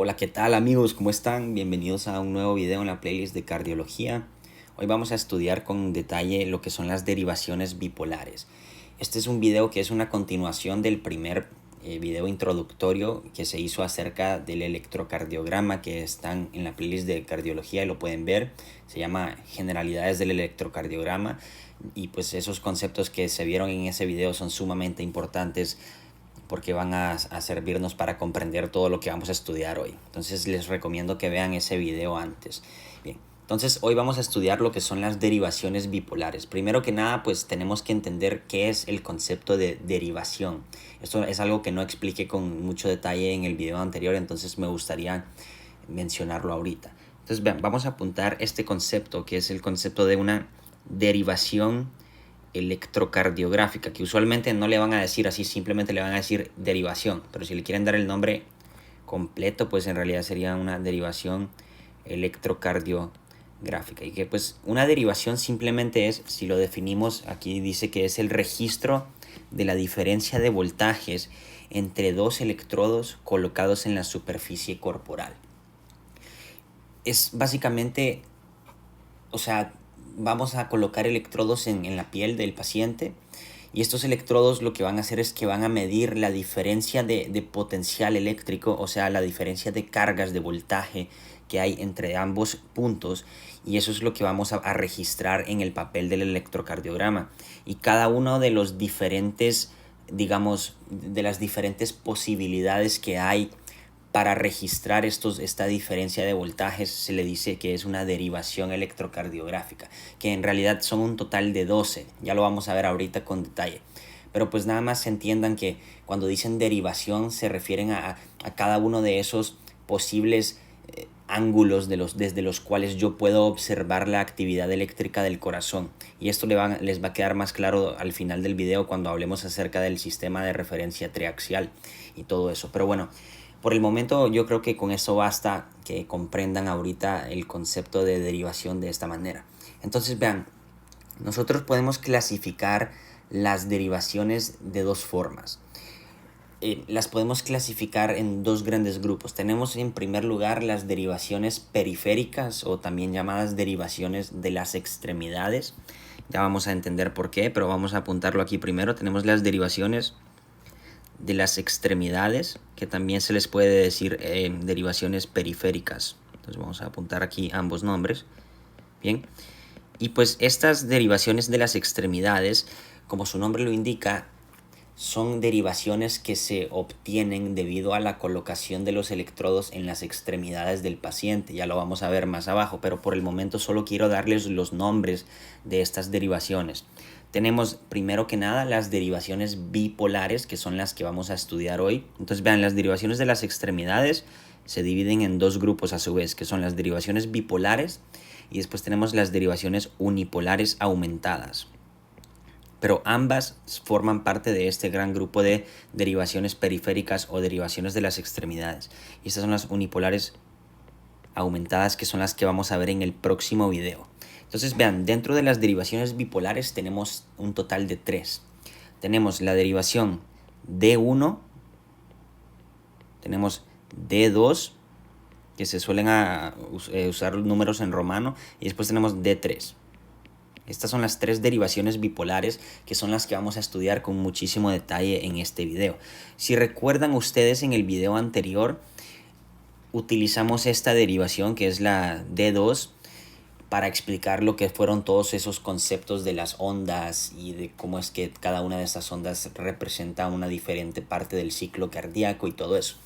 Hola, ¿qué tal amigos? ¿Cómo están? Bienvenidos a un nuevo video en la playlist de cardiología. Hoy vamos a estudiar con detalle lo que son las derivaciones bipolares. Este es un video que es una continuación del primer video introductorio que se hizo acerca del electrocardiograma, que están en la playlist de cardiología y lo pueden ver. Se llama Generalidades del electrocardiograma y pues esos conceptos que se vieron en ese video son sumamente importantes porque van a servirnos para comprender todo lo que vamos a estudiar hoy. Entonces les recomiendo que vean ese video antes. Bien, entonces hoy vamos a estudiar lo que son las derivaciones bipolares. Primero que nada, pues tenemos que entender qué es el concepto de derivación. Esto es algo que no expliqué con mucho detalle en el video anterior, entonces me gustaría mencionarlo ahorita. Entonces vean, vamos a apuntar este concepto, que es el concepto de una derivación electrocardiográfica, que usualmente no le van a decir así, simplemente le van a decir derivación, pero si le quieren dar el nombre completo, pues en realidad sería una derivación electrocardiográfica. Y que pues una derivación simplemente es, si lo definimos, aquí dice que es el registro de la diferencia de voltajes entre dos electrodos colocados en la superficie corporal. Es básicamente, o sea, vamos a colocar electrodos en la piel del paciente y estos electrodos lo que van a hacer es que van a medir la diferencia de potencial eléctrico, o sea, la diferencia de cargas de voltaje que hay entre ambos puntos, y eso es lo que vamos a registrar en el papel del electrocardiograma. Y cada uno de los diferentes, digamos, de las diferentes posibilidades que hay para registrar esta diferencia de voltajes se le dice que es una derivación electrocardiográfica, que en realidad son un total de 12, ya lo vamos a ver ahorita con detalle. Pero pues nada más entiendan que cuando dicen derivación se refieren a cada uno de esos posibles ángulos desde los cuales yo puedo observar la actividad eléctrica del corazón. Y esto les va a quedar más claro al final del video cuando hablemos acerca del sistema de referencia triaxial y todo eso. Pero bueno, por el momento yo creo que con eso basta que comprendan ahorita el concepto de derivación de esta manera. Entonces vean, nosotros podemos clasificar las derivaciones de dos formas. Las podemos clasificar en dos grandes grupos. Tenemos en primer lugar las derivaciones periféricas, o también llamadas derivaciones de las extremidades. Ya vamos a entender por qué, pero vamos a apuntarlo aquí primero. Tenemos las derivaciones de las extremidades, que también se les puede decir derivaciones periféricas. Entonces vamos a apuntar aquí ambos nombres. Bien, y pues estas derivaciones de las extremidades, como su nombre lo indica, son derivaciones que se obtienen debido a la colocación de los electrodos en las extremidades del paciente. Ya lo vamos a ver más abajo, pero por el momento solo quiero darles los nombres de estas derivaciones. Tenemos primero que nada las derivaciones bipolares, que son las que vamos a estudiar hoy. Entonces vean, las derivaciones de las extremidades se dividen en dos grupos a su vez, que son las derivaciones bipolares y después tenemos las derivaciones unipolares aumentadas. Pero ambas forman parte de este gran grupo de derivaciones periféricas o derivaciones de las extremidades. Y estas son las unipolares aumentadas, que son las que vamos a ver en el próximo video. Entonces vean, dentro de las derivaciones bipolares tenemos un total de 3. Tenemos la derivación D1, tenemos D2, que se suelen usar los números en romano, y después tenemos D3. Estas son las 3 derivaciones bipolares, que son las que vamos a estudiar con muchísimo detalle en este video. Si recuerdan ustedes, en el video anterior utilizamos esta derivación, que es la D2, para explicar lo que fueron todos esos conceptos de las ondas y de cómo es que cada una de estas ondas representa una diferente parte del ciclo cardíaco y todo eso.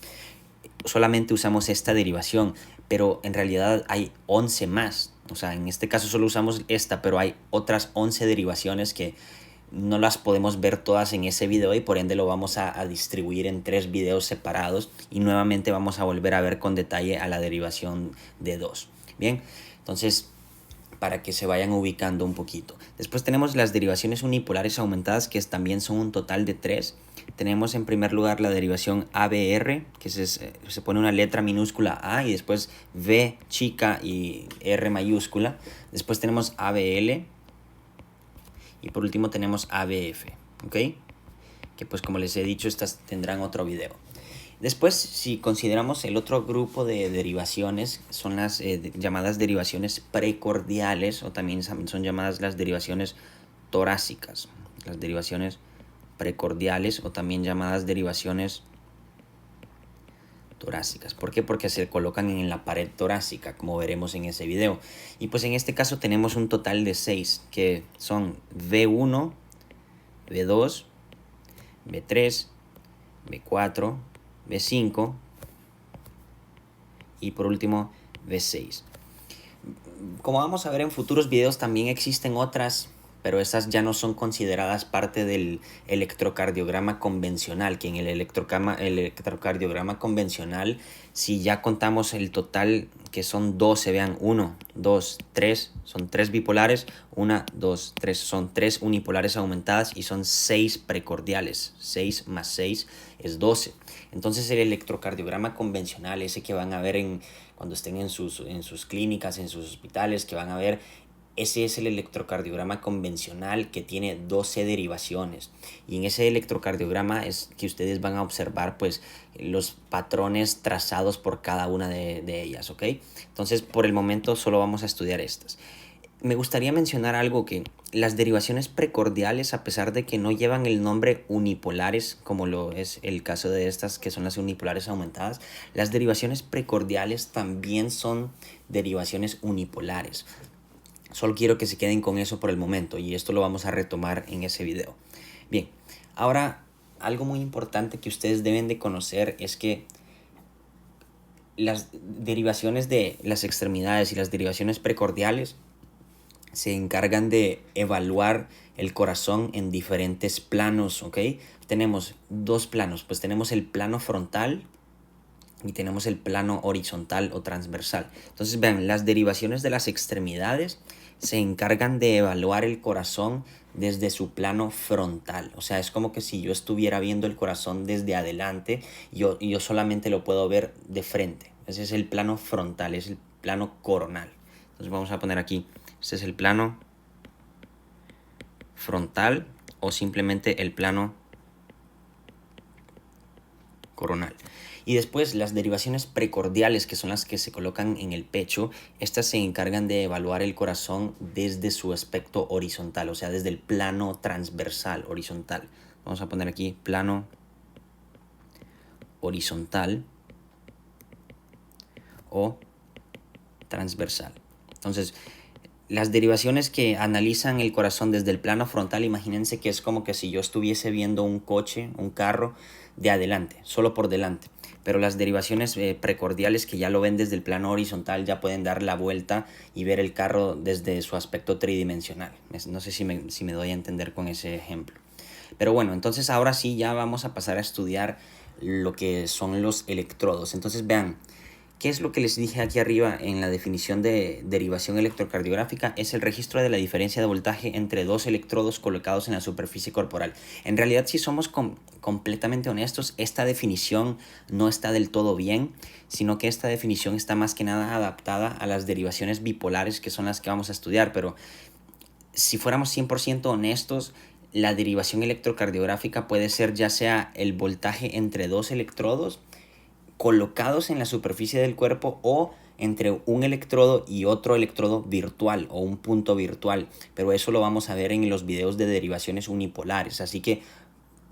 Solamente usamos esta derivación, pero en realidad hay 11 más. O sea, en este caso solo usamos esta, pero hay otras 11 derivaciones que no las podemos ver todas en ese video, y por ende lo vamos a distribuir en 3 videos separados, y nuevamente vamos a volver a ver con detalle a la derivación de 2. Bien, entonces, para que se vayan ubicando un poquito. Después tenemos las derivaciones unipolares aumentadas, que también son un total de 3. Tenemos en primer lugar la derivación ABR, que se pone una letra minúscula A y después V chica y R mayúscula. Después tenemos ABL y por último tenemos ABF, ¿ok? Que pues como les he dicho, estas tendrán otro video. Después, si consideramos el otro grupo de derivaciones, son las llamadas derivaciones precordiales, o también son llamadas las derivaciones torácicas. Las derivaciones precordiales, o también llamadas derivaciones torácicas. ¿Por qué? Porque se colocan en la pared torácica, como veremos en ese video. Y pues en este caso tenemos un total de 6, que son V1, V2, V3, V4, V5 y por último V6. Como vamos a ver en futuros videos, también existen otras, pero esas ya no son consideradas parte del electrocardiograma convencional, que en el electrocardiograma convencional, si ya contamos el total, que son 12, vean, 1, 2, 3, son 3 bipolares, 1, 2, 3, son 3 unipolares aumentadas y son 6 precordiales, 6 más 6 es 12. Entonces el electrocardiograma convencional, ese que van a ver cuando estén en sus clínicas, en sus hospitales, que van a ver, ese es el electrocardiograma convencional que tiene 12 derivaciones. Y en ese electrocardiograma es que ustedes van a observar pues los patrones trazados por cada una de ellas, ¿ok? Entonces por el momento solo vamos a estudiar estas. Me gustaría mencionar algo, que las derivaciones precordiales, a pesar de que no llevan el nombre unipolares, como lo es el caso de estas que son las unipolares aumentadas, las derivaciones precordiales también son derivaciones unipolares. Solo quiero que se queden con eso por el momento, y esto lo vamos a retomar en ese video. Bien, ahora algo muy importante que ustedes deben de conocer es que las derivaciones de las extremidades y las derivaciones precordiales se encargan de evaluar el corazón en diferentes planos, ¿ok? Tenemos dos planos, pues tenemos el plano frontal y tenemos el plano horizontal o transversal. Entonces vean, las derivaciones de las extremidades se encargan de evaluar el corazón desde su plano frontal. O sea, es como que si yo estuviera viendo el corazón desde adelante, yo solamente lo puedo ver de frente. Ese es el plano frontal, es el plano coronal. Entonces vamos a poner aquí, este es el plano frontal o simplemente el plano coronal. Y después las derivaciones precordiales, que son las que se colocan en el pecho, estas se encargan de evaluar el corazón desde su aspecto horizontal, o sea, desde el plano transversal, horizontal. Vamos a poner aquí plano horizontal o transversal. Entonces, las derivaciones que analizan el corazón desde el plano frontal, imagínense que es como que si yo estuviese viendo un coche, un carro de adelante, solo por delante. Pero las derivaciones precordiales, que ya lo ven desde el plano horizontal, ya pueden dar la vuelta y ver el carro desde su aspecto tridimensional. No sé si me doy a entender con ese ejemplo. Pero bueno, entonces ahora sí ya vamos a pasar a estudiar lo que son los electrodos. Entonces vean, ¿qué es lo que les dije aquí arriba en la definición de derivación electrocardiográfica? Es el registro de la diferencia de voltaje entre dos electrodos colocados en la superficie corporal. En realidad, si somos completamente honestos, esta definición no está del todo bien, sino que esta definición está más que nada adaptada a las derivaciones bipolares, que son las que vamos a estudiar. Pero si fuéramos 100% honestos, la derivación electrocardiográfica puede ser ya sea el voltaje entre dos electrodos colocados en la superficie del cuerpo, o entre un electrodo y otro electrodo virtual o un punto virtual, pero eso lo vamos a ver en los videos de derivaciones unipolares. Así que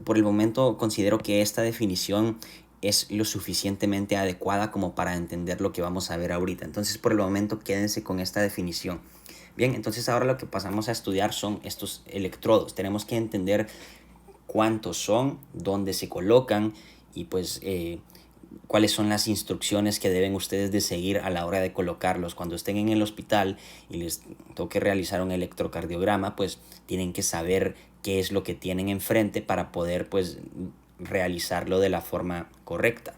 por el momento considero que esta definición es lo suficientemente adecuada como para entender lo que vamos a ver ahorita. Entonces por el momento quédense con esta definición. Bien, entonces ahora lo que pasamos a estudiar son estos electrodos. Tenemos que entender cuántos son, dónde se colocan y pues cuáles son las instrucciones que deben ustedes de seguir a la hora de colocarlos. Cuando estén en el hospital y les toque realizar un electrocardiograma, pues tienen que saber qué es lo que tienen enfrente para poder pues realizarlo de la forma correcta.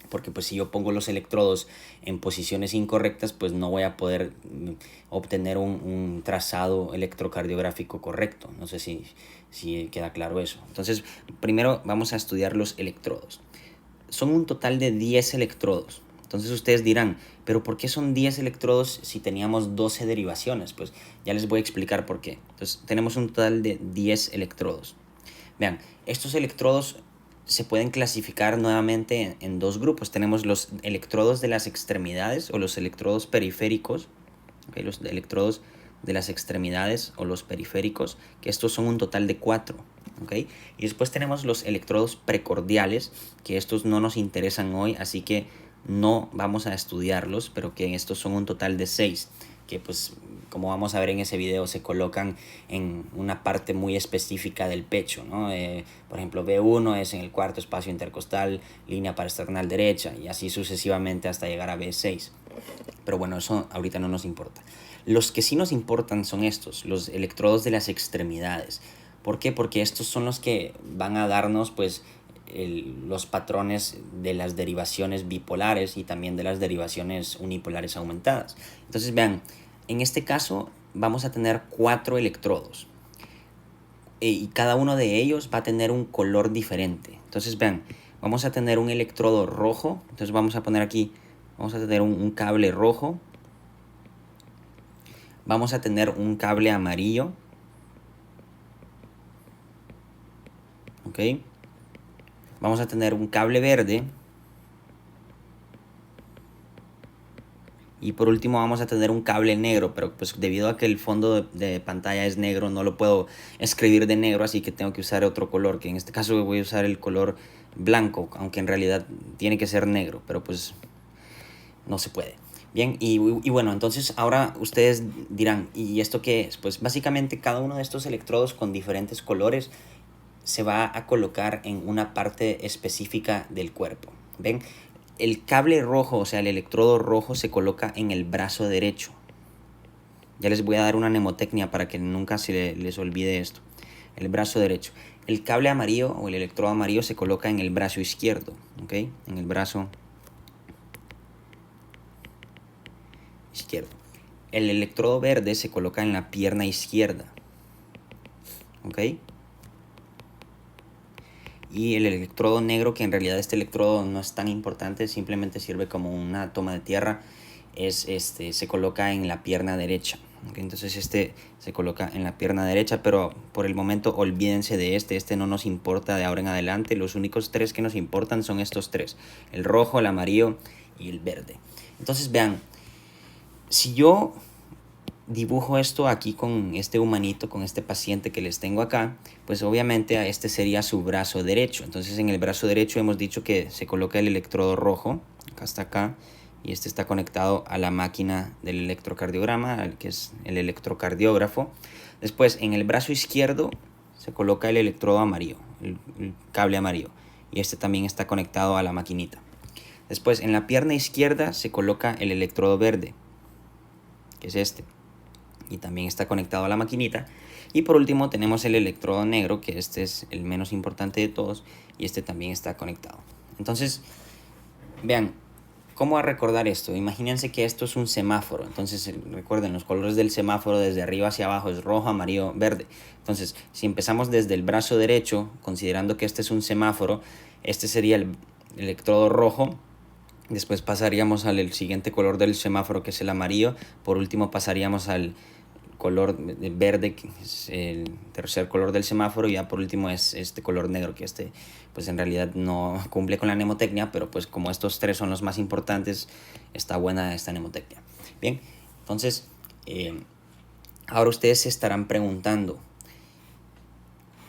Porque pues si yo pongo los electrodos en posiciones incorrectas, pues no voy a poder obtener un trazado electrocardiográfico correcto. No sé si queda claro eso. Entonces, primero vamos a estudiar los electrodos. Son un total de 10 electrodos. Entonces ustedes dirán, ¿pero por qué son 10 electrodos si teníamos 12 derivaciones? Pues ya les voy a explicar por qué. Entonces tenemos un total de 10 electrodos. Vean, estos electrodos se pueden clasificar nuevamente en dos grupos. Tenemos los electrodos de las extremidades o los electrodos periféricos, ¿okay? Los electrodos de las extremidades o los periféricos, que estos son un total de 4. ¿Okay? Y después tenemos los electrodos precordiales, que estos no nos interesan hoy, así que no vamos a estudiarlos, pero que estos son un total de 6, que pues como vamos a ver en ese video se colocan en una parte muy específica del pecho, ¿no? Por ejemplo, B1 es en el cuarto espacio intercostal, línea paraesternal derecha, y así sucesivamente hasta llegar a B6. Pero bueno, eso ahorita no nos importa. Los que sí nos importan son estos, los electrodos de las extremidades. ¿Por qué? Porque estos son los que van a darnos pues los patrones de las derivaciones bipolares y también de las derivaciones unipolares aumentadas. Entonces vean, en este caso vamos a tener 4 electrodos y cada uno de ellos va a tener un color diferente. Entonces vean, vamos a tener un electrodo rojo, entonces vamos a poner aquí, vamos a tener un cable rojo, vamos a tener un cable amarillo, ¿ok? Vamos a tener un cable verde. Y por último vamos a tener un cable negro, pero pues debido a que el fondo de pantalla es negro, no lo puedo escribir de negro, así que tengo que usar otro color, que en este caso voy a usar el color blanco, aunque en realidad tiene que ser negro, pero pues no se puede. Bien, y bueno, entonces ahora ustedes dirán, ¿y esto qué es? Pues básicamente cada uno de estos electrodos con diferentes colores se va a colocar en una parte específica del cuerpo. ¿Ven? El cable rojo, o sea, el electrodo rojo se coloca en el brazo derecho. Ya les voy a dar una mnemotecnia para que nunca se les olvide esto. El brazo derecho. El cable amarillo o el electrodo amarillo se coloca en el brazo izquierdo, ¿ok? En el brazo izquierdo. El electrodo verde se coloca en la pierna izquierda, ¿ok? Y el electrodo negro, que en realidad este electrodo no es tan importante, simplemente sirve como una toma de tierra, se coloca en la pierna derecha. ¿Okay? Entonces este se coloca en la pierna derecha, pero por el momento olvídense de este no nos importa de ahora en adelante. Los únicos 3 que nos importan son estos 3, el rojo, el amarillo y el verde. Entonces vean, si yo dibujo esto aquí con este humanito, con este paciente que les tengo acá, pues obviamente este sería su brazo derecho. Entonces en el brazo derecho hemos dicho que se coloca el electrodo rojo, acá está acá, y este está conectado a la máquina del electrocardiograma, que es el electrocardiógrafo. Después en el brazo izquierdo se coloca el electrodo amarillo, el cable amarillo, y este también está conectado a la maquinita. Después en la pierna izquierda se coloca el electrodo verde, que es este, y también está conectado a la maquinita. Y por último tenemos el electrodo negro, que este es el menos importante de todos, y este también está conectado. Entonces, vean, ¿cómo a recordar esto? Imagínense que esto es un semáforo. Entonces, recuerden, los colores del semáforo desde arriba hacia abajo es rojo, amarillo, verde. Entonces, si empezamos desde el brazo derecho, considerando que este es un semáforo, este sería el electrodo rojo. Después pasaríamos al siguiente color del semáforo, que es el amarillo. Por último pasaríamos al color verde, que es el tercer color del semáforo, y ya por último es este color negro, que pues en realidad no cumple con la mnemotecnia, pero pues como estos 3 son los más importantes, está buena esta mnemotecnia. Bien, entonces ahora ustedes se estarán preguntando,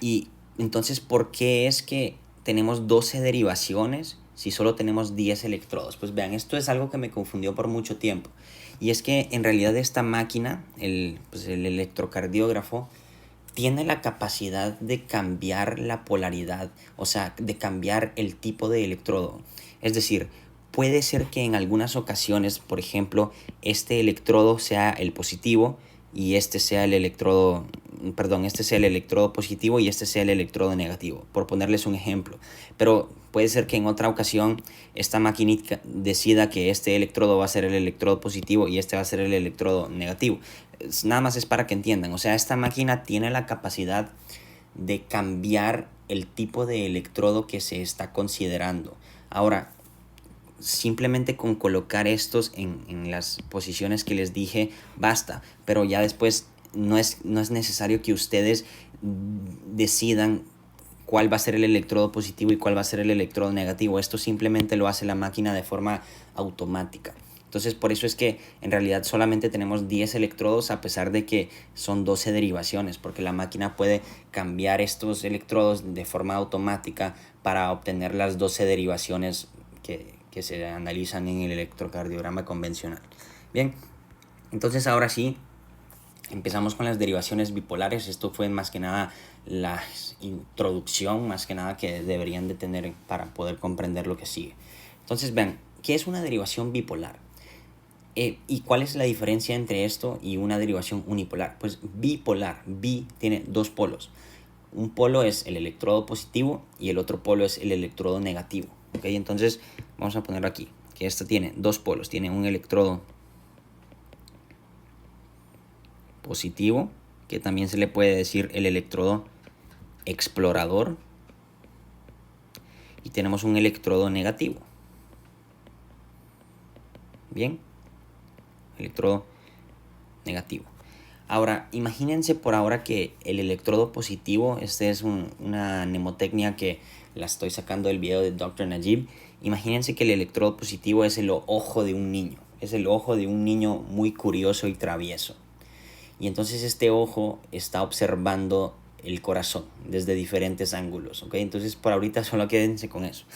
y entonces ¿por qué es que tenemos 12 derivaciones si solo tenemos 10 electrodos? Pues vean, esto es algo que me confundió por mucho tiempo. Y es que en realidad esta máquina, el electrocardiógrafo, tiene la capacidad de cambiar la polaridad, o sea, de cambiar el tipo de electrodo. Es decir, puede ser que en algunas ocasiones, por ejemplo, este electrodo sea el positivo y este sea el electrodo positivo y este sea el electrodo negativo, por ponerles un ejemplo. Pero puede ser que en otra ocasión esta maquinita decida que este electrodo va a ser el electrodo positivo y este va a ser el electrodo negativo. Nada más es para que entiendan, o sea, esta máquina tiene la capacidad de cambiar el tipo de electrodo que se está considerando. Ahora, simplemente con colocar estos en las posiciones que les dije basta, pero ya después no es necesario que ustedes decidan cuál va a ser el electrodo positivo y cuál va a ser el electrodo negativo. Esto simplemente lo hace la máquina de forma automática. Entonces por eso es que en realidad solamente tenemos 10 electrodos a pesar de que son 12 derivaciones, porque la máquina puede cambiar estos electrodos de forma automática para obtener las 12 derivaciones que se analizan en el electrocardiograma convencional. Bien, entonces ahora sí empezamos con las derivaciones bipolares. Esto fue más que nada la introducción, más que nada que deberían de tener para poder comprender lo que sigue. Entonces vean, ¿qué es una derivación bipolar? ¿Y cuál es la diferencia entre esto y una derivación unipolar? Pues bipolar, bi tiene dos polos. Un polo es el electrodo positivo y el otro polo es el electrodo negativo. ¿Ok? Entonces vamos a ponerlo aquí, que esto tiene dos polos. Tiene un electrodo positivo, que también se le puede decir el electrodo explorador. Y tenemos un electrodo negativo. Bien, electrodo negativo. Ahora, imagínense por ahora que el electrodo positivo, este es una mnemotecnia que la estoy sacando del video de Dr. Najib. Imagínense que el electrodo positivo es el ojo de un niño. Es el ojo de un niño muy curioso y travieso. Y entonces este ojo está observando el corazón desde diferentes ángulos, ¿ok? Entonces por ahorita solo quédense con eso.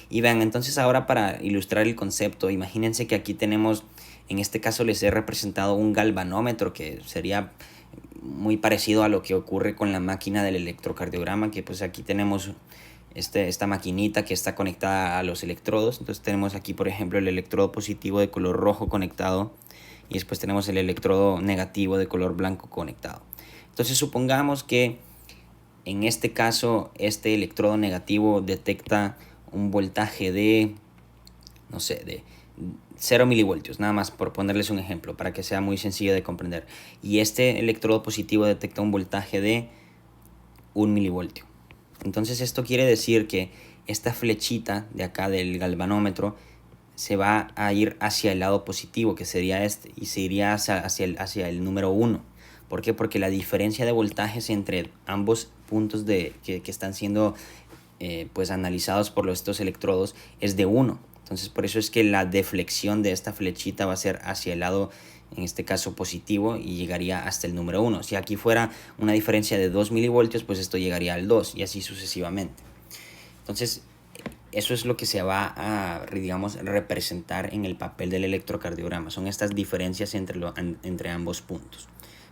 Y vean, entonces ahora para ilustrar el concepto, imagínense que aquí tenemos, en este caso les he representado un galvanómetro que sería muy parecido a lo que ocurre con la máquina del electrocardiograma, que pues aquí tenemos esta maquinita que está conectada a los electrodos. Entonces tenemos aquí por ejemplo el electrodo positivo de color rojo conectado y después tenemos el electrodo negativo de color blanco conectado. Entonces supongamos que en este caso este electrodo negativo detecta un voltaje de, no sé, de 0 milivoltios, nada más por ponerles un ejemplo para que sea muy sencillo de comprender. Y este electrodo positivo detecta un voltaje de 1 milivoltio. Entonces esto quiere decir que esta flechita de acá del galvanómetro se va a ir hacia el lado positivo, que sería este, y se iría hacia el número 1. ¿Por qué? Porque la diferencia de voltajes entre ambos puntos que están siendo pues analizados por estos electrodos es de 1. Entonces por eso es que la deflexión de esta flechita va a ser hacia el lado, en este caso positivo, y llegaría hasta el número 1. Si aquí fuera una diferencia de 2 milivoltios, pues esto llegaría al 2 y así sucesivamente. Entonces eso es lo que se va a, digamos, representar en el papel del electrocardiograma. Son estas diferencias entre ambos puntos.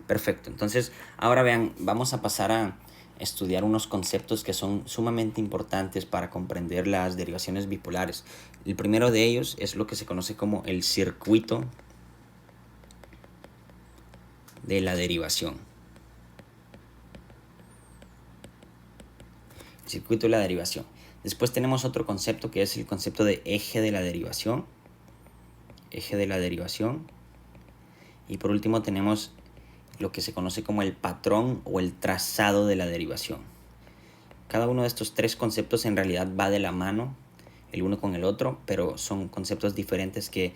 Perfecto. Entonces ahora vean, vamos a pasar a estudiar unos conceptos que son sumamente importantes para comprender las derivaciones bipolares. El primero de ellos es lo que se conoce como el circuito de la derivación. El circuito de la derivación. Después tenemos otro concepto que es el concepto de eje de la derivación. Eje de la derivación. Y por último tenemos lo que se conoce como el patrón o el trazado de la derivación. Cada uno de estos tres conceptos en realidad va de la mano el uno con el otro, pero son conceptos diferentes que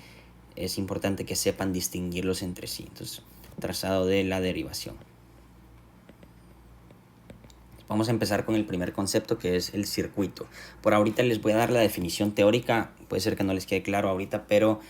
es importante que sepan distinguirlos entre sí. Entonces, trazado de la derivación. Vamos a empezar con el primer concepto, que es el circuito. Por ahorita les voy a dar la definición teórica, puede ser que no les quede claro ahorita, pero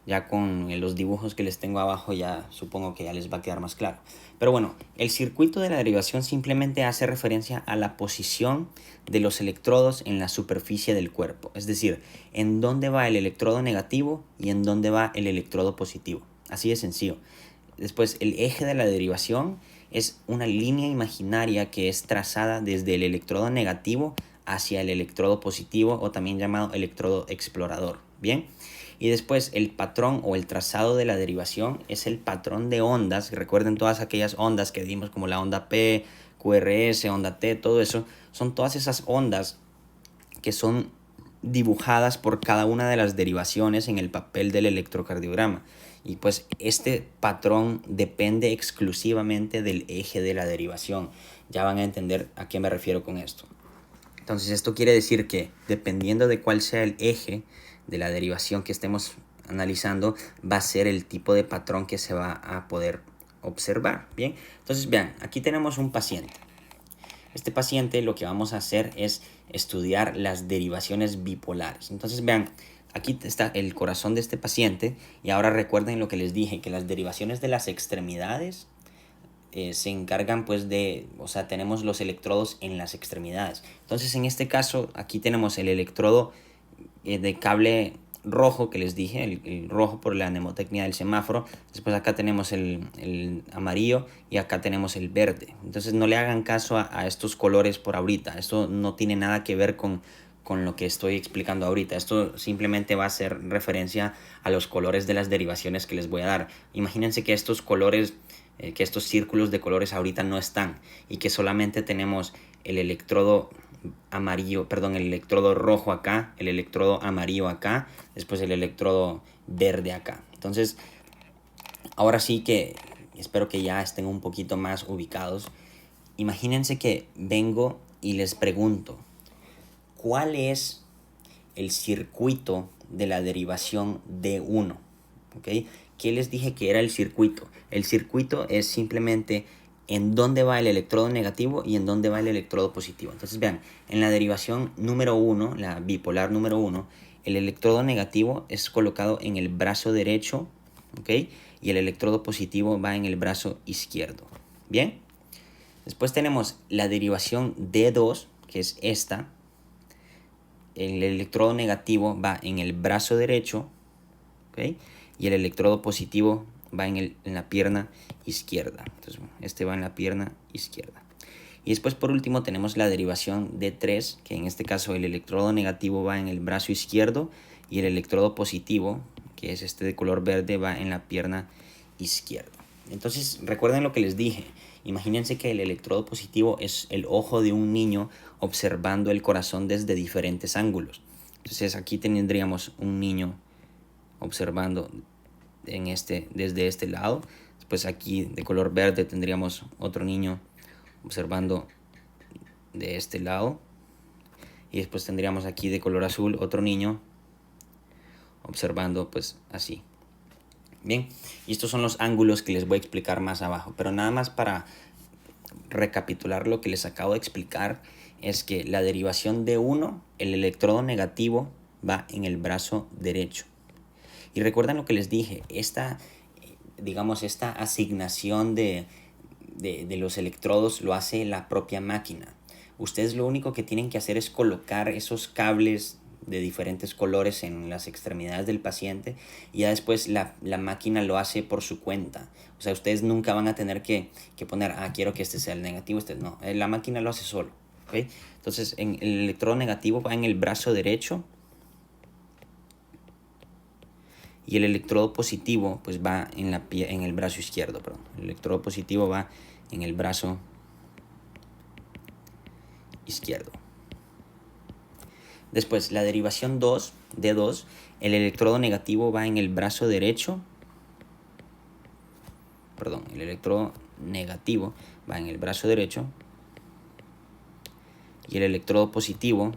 ya con los dibujos que les tengo abajo ya supongo que ya les va a quedar más claro. Pero bueno, el circuito de la derivación simplemente hace referencia a la posición de los electrodos en la superficie del cuerpo. Es decir, en dónde va el electrodo negativo y en dónde va el electrodo positivo. Así de sencillo. Después, el eje de la derivación es una línea imaginaria que es trazada desde el electrodo negativo hacia el electrodo positivo, o también llamado electrodo explorador. Bien. Y después el patrón o el trazado de la derivación es el patrón de ondas. Recuerden todas aquellas ondas que dimos, como la onda P, QRS, onda T, todo eso. Son todas esas ondas que son dibujadas por cada una de las derivaciones en el papel del electrocardiograma. Y pues este patrón depende exclusivamente del eje de la derivación. Ya van a entender a qué me refiero con esto. Entonces esto quiere decir que dependiendo de cuál sea el eje de la derivación que estemos analizando, va a ser el tipo de patrón que se va a poder observar. Bien, entonces vean, aquí tenemos un paciente. Este paciente lo que vamos a hacer es estudiar las derivaciones bipolares. Entonces vean, aquí está el corazón de este paciente y ahora recuerden lo que les dije, que las derivaciones de las extremidades se encargan pues de, o sea, tenemos los electrodos en las extremidades. Entonces en este caso aquí tenemos el electrodo de cable rojo que les dije, el rojo por la mnemotecnia del semáforo. Después acá tenemos el amarillo y acá tenemos el verde. Entonces no le hagan caso a estos colores por ahorita. Esto no tiene nada que ver con lo que estoy explicando ahorita. Esto simplemente va a ser referencia a los colores de las derivaciones que les voy a dar. Imagínense que estos colores, que estos círculos de colores ahorita no están y que solamente tenemos el electrodo amarillo, perdón, el electrodo rojo acá, el electrodo amarillo acá, después el electrodo verde acá. Entonces, ahora sí que espero que ya estén un poquito más ubicados. Imagínense que vengo y les pregunto, ¿cuál es el circuito de la derivación D1? ¿Okay? ¿Qué les dije que era el circuito? El circuito es simplemente en dónde va el electrodo negativo y en dónde va el electrodo positivo. Entonces vean, en la derivación número 1, la bipolar número 1, el electrodo negativo es colocado en el brazo derecho, ¿ok? Y el electrodo positivo va en el brazo izquierdo. ¿Bien? Después tenemos la derivación D2, que es esta. El electrodo negativo va en el brazo derecho, ¿ok? Y el electrodo positivo va en la pierna izquierda. Entonces, este va en la pierna izquierda. Y después, por último, tenemos la derivación D3, que en este caso el electrodo negativo va en el brazo izquierdo y el electrodo positivo, que es este de color verde, va en la pierna izquierda. Entonces, recuerden lo que les dije. Imagínense que el electrodo positivo es el ojo de un niño observando el corazón desde diferentes ángulos. Entonces, aquí tendríamos un niño observando desde este lado. Después aquí de color verde tendríamos otro niño observando de este lado. Y después tendríamos aquí de color azul otro niño observando pues así. Bien, y estos son los ángulos que les voy a explicar más abajo. Pero nada más para recapitular lo que les acabo de explicar es que la derivación de 1, el electrodo negativo va en el brazo derecho. Y recuerden lo que les dije, esta asignación de los electrodos lo hace la propia máquina. Ustedes lo único que tienen que hacer es colocar esos cables de diferentes colores en las extremidades del paciente y ya después la máquina lo hace por su cuenta. O sea, ustedes nunca van a tener que poner, quiero que este sea el negativo, no. La máquina lo hace solo. ¿Okay? Entonces, el electrodo negativo va en el brazo derecho y el electrodo positivo pues va en el brazo izquierdo. Perdón. El electrodo positivo va en el brazo izquierdo. Después, la derivación 2, D2, el electrodo negativo va en el brazo derecho. Perdón, el electrodo negativo va en el brazo derecho. Y el electrodo positivo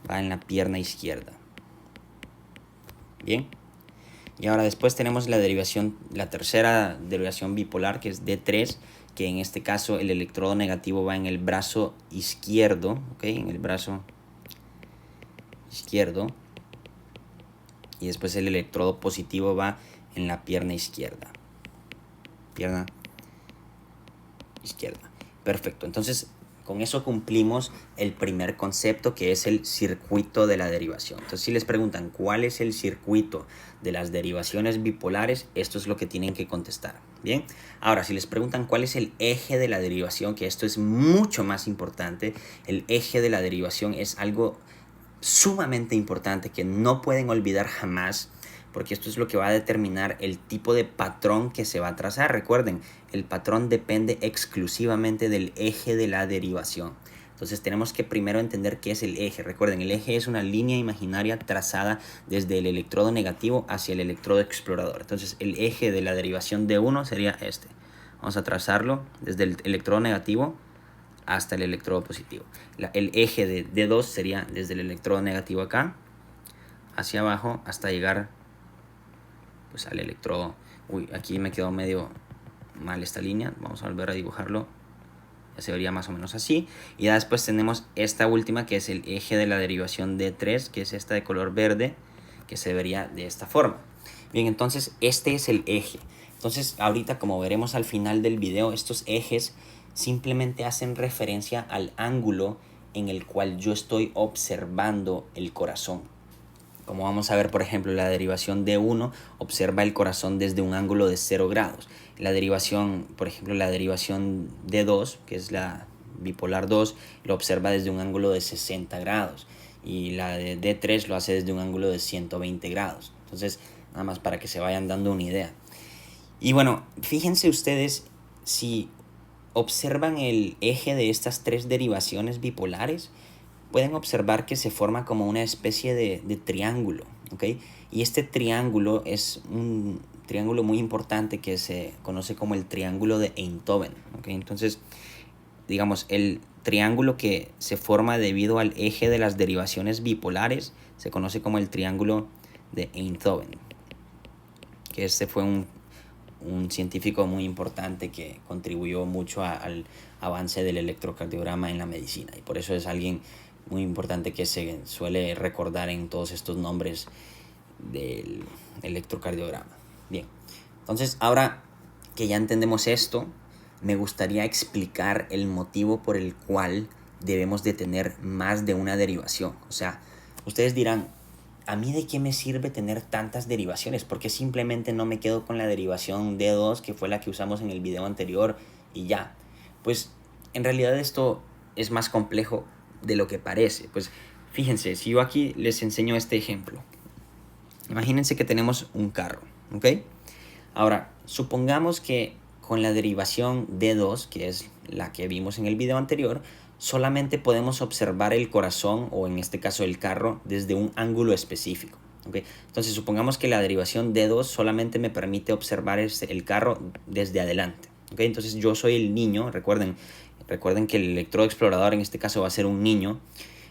va en la pierna izquierda. Bien. Y ahora después tenemos la tercera derivación bipolar, que es D3, que en este caso el electrodo negativo va en el brazo izquierdo, ¿ok? En el brazo izquierdo. Y después el electrodo positivo va en la pierna izquierda. Pierna izquierda. Perfecto. Entonces, con eso cumplimos el primer concepto, que es el circuito de la derivación. Entonces, si les preguntan cuál es el circuito de las derivaciones bipolares, esto es lo que tienen que contestar. Bien. Ahora, si les preguntan cuál es el eje de la derivación, que esto es mucho más importante, el eje de la derivación es algo sumamente importante que no pueden olvidar jamás, porque esto es lo que va a determinar el tipo de patrón que se va a trazar. Recuerden, el patrón depende exclusivamente del eje de la derivación. Entonces tenemos que primero entender qué es el eje. Recuerden, el eje es una línea imaginaria trazada desde el electrodo negativo hacia el electrodo explorador. Entonces el eje de la derivación de 1 sería este. Vamos a trazarlo desde el electrodo negativo hasta el electrodo positivo. El eje de D2 sería desde el electrodo negativo acá hacia abajo hasta llegar pues al electrodo. Uy, aquí me quedó medio mal esta línea. Vamos a volver a dibujarlo Ya se vería más o menos así. Y ya después tenemos esta última, que es el eje de la derivación D3, que es esta de color verde, que se vería de esta forma. Bien, entonces este es el eje. Entonces ahorita, como veremos al final del video, estos ejes simplemente hacen referencia al ángulo en el cual yo estoy observando el corazón. Como vamos a ver, por ejemplo, la derivación D1 observa el corazón desde un ángulo de 0 grados. La derivación, por ejemplo, la derivación D2, que es la bipolar 2, lo observa desde un ángulo de 60 grados. Y la de D3 lo hace desde un ángulo de 120 grados. Entonces, nada más para que se vayan dando una idea. Y bueno, fíjense ustedes, si observan el eje de estas tres derivaciones bipolares, pueden observar que se forma como una especie de triángulo, ¿ok? Y este triángulo es un triángulo muy importante que se conoce como el triángulo de Einthoven, ¿ok? Entonces, digamos, el triángulo que se forma debido al eje de las derivaciones bipolares se conoce como el triángulo de Einthoven, que este fue un científico muy importante que contribuyó mucho al avance del electrocardiograma en la medicina, y por eso es alguien muy importante que se suele recordar en todos estos nombres del electrocardiograma. Bien, entonces ahora que ya entendemos esto, me gustaría explicar el motivo por el cual debemos de tener más de una derivación. O sea, ustedes dirán, ¿a mí de qué me sirve tener tantas derivaciones? Porque simplemente no me quedo con la derivación D2, que fue la que usamos en el video anterior, y ya. Pues en realidad esto es más complejo de lo que parece. Pues fíjense, si yo aquí les enseño este ejemplo. Imagínense que tenemos un carro, ¿ok? Ahora, supongamos que con la derivación D2, que es la que vimos en el video anterior, solamente podemos observar el corazón, o en este caso el carro, desde un ángulo específico, ¿okay? Entonces supongamos que la derivación D2 solamente me permite observar el carro desde adelante, ¿okay? Entonces yo soy el niño, recuerden que el electrodo explorador en este caso va a ser un niño,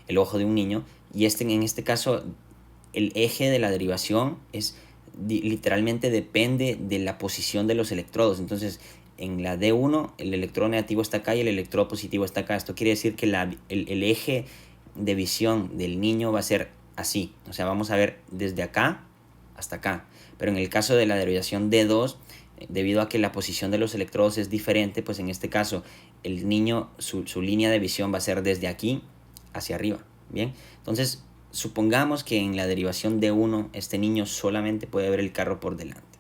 el ojo de un niño, y en este caso el eje de la derivación es literalmente depende de la posición de los electrodos. Entonces en la D1 el electrodo negativo está acá y el electrodo positivo está acá. Esto quiere decir que el eje de visión del niño va a ser así. O sea, vamos a ver desde acá hasta acá. Pero en el caso de la derivación D2, debido a que la posición de los electrodos es diferente, pues en este caso el niño, su línea de visión va a ser desde aquí hacia arriba. Bien, entonces supongamos que en la derivación D1 este niño solamente puede ver el carro por delante.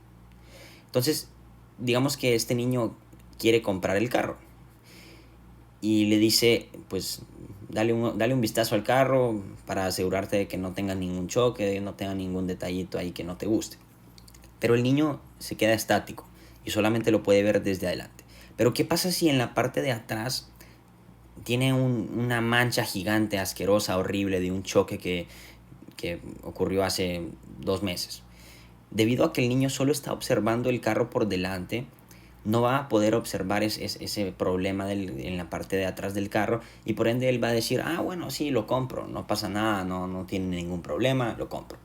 Entonces, digamos que este niño quiere comprar el carro y le dice, pues dale un vistazo al carro para asegurarte de que no tenga ningún choque, no tenga ningún detallito ahí que no te guste. Pero el niño se queda estático y solamente lo puede ver desde adelante. Pero ¿qué pasa si en la parte de atrás tiene una mancha gigante, asquerosa, horrible de un choque que ocurrió hace 2 meses? Debido a que el niño solo está observando el carro por delante, no va a poder observar ese problema en la parte de atrás del carro, y por ende él va a decir, bueno, sí, lo compro, no pasa nada, no tiene ningún problema, lo compro.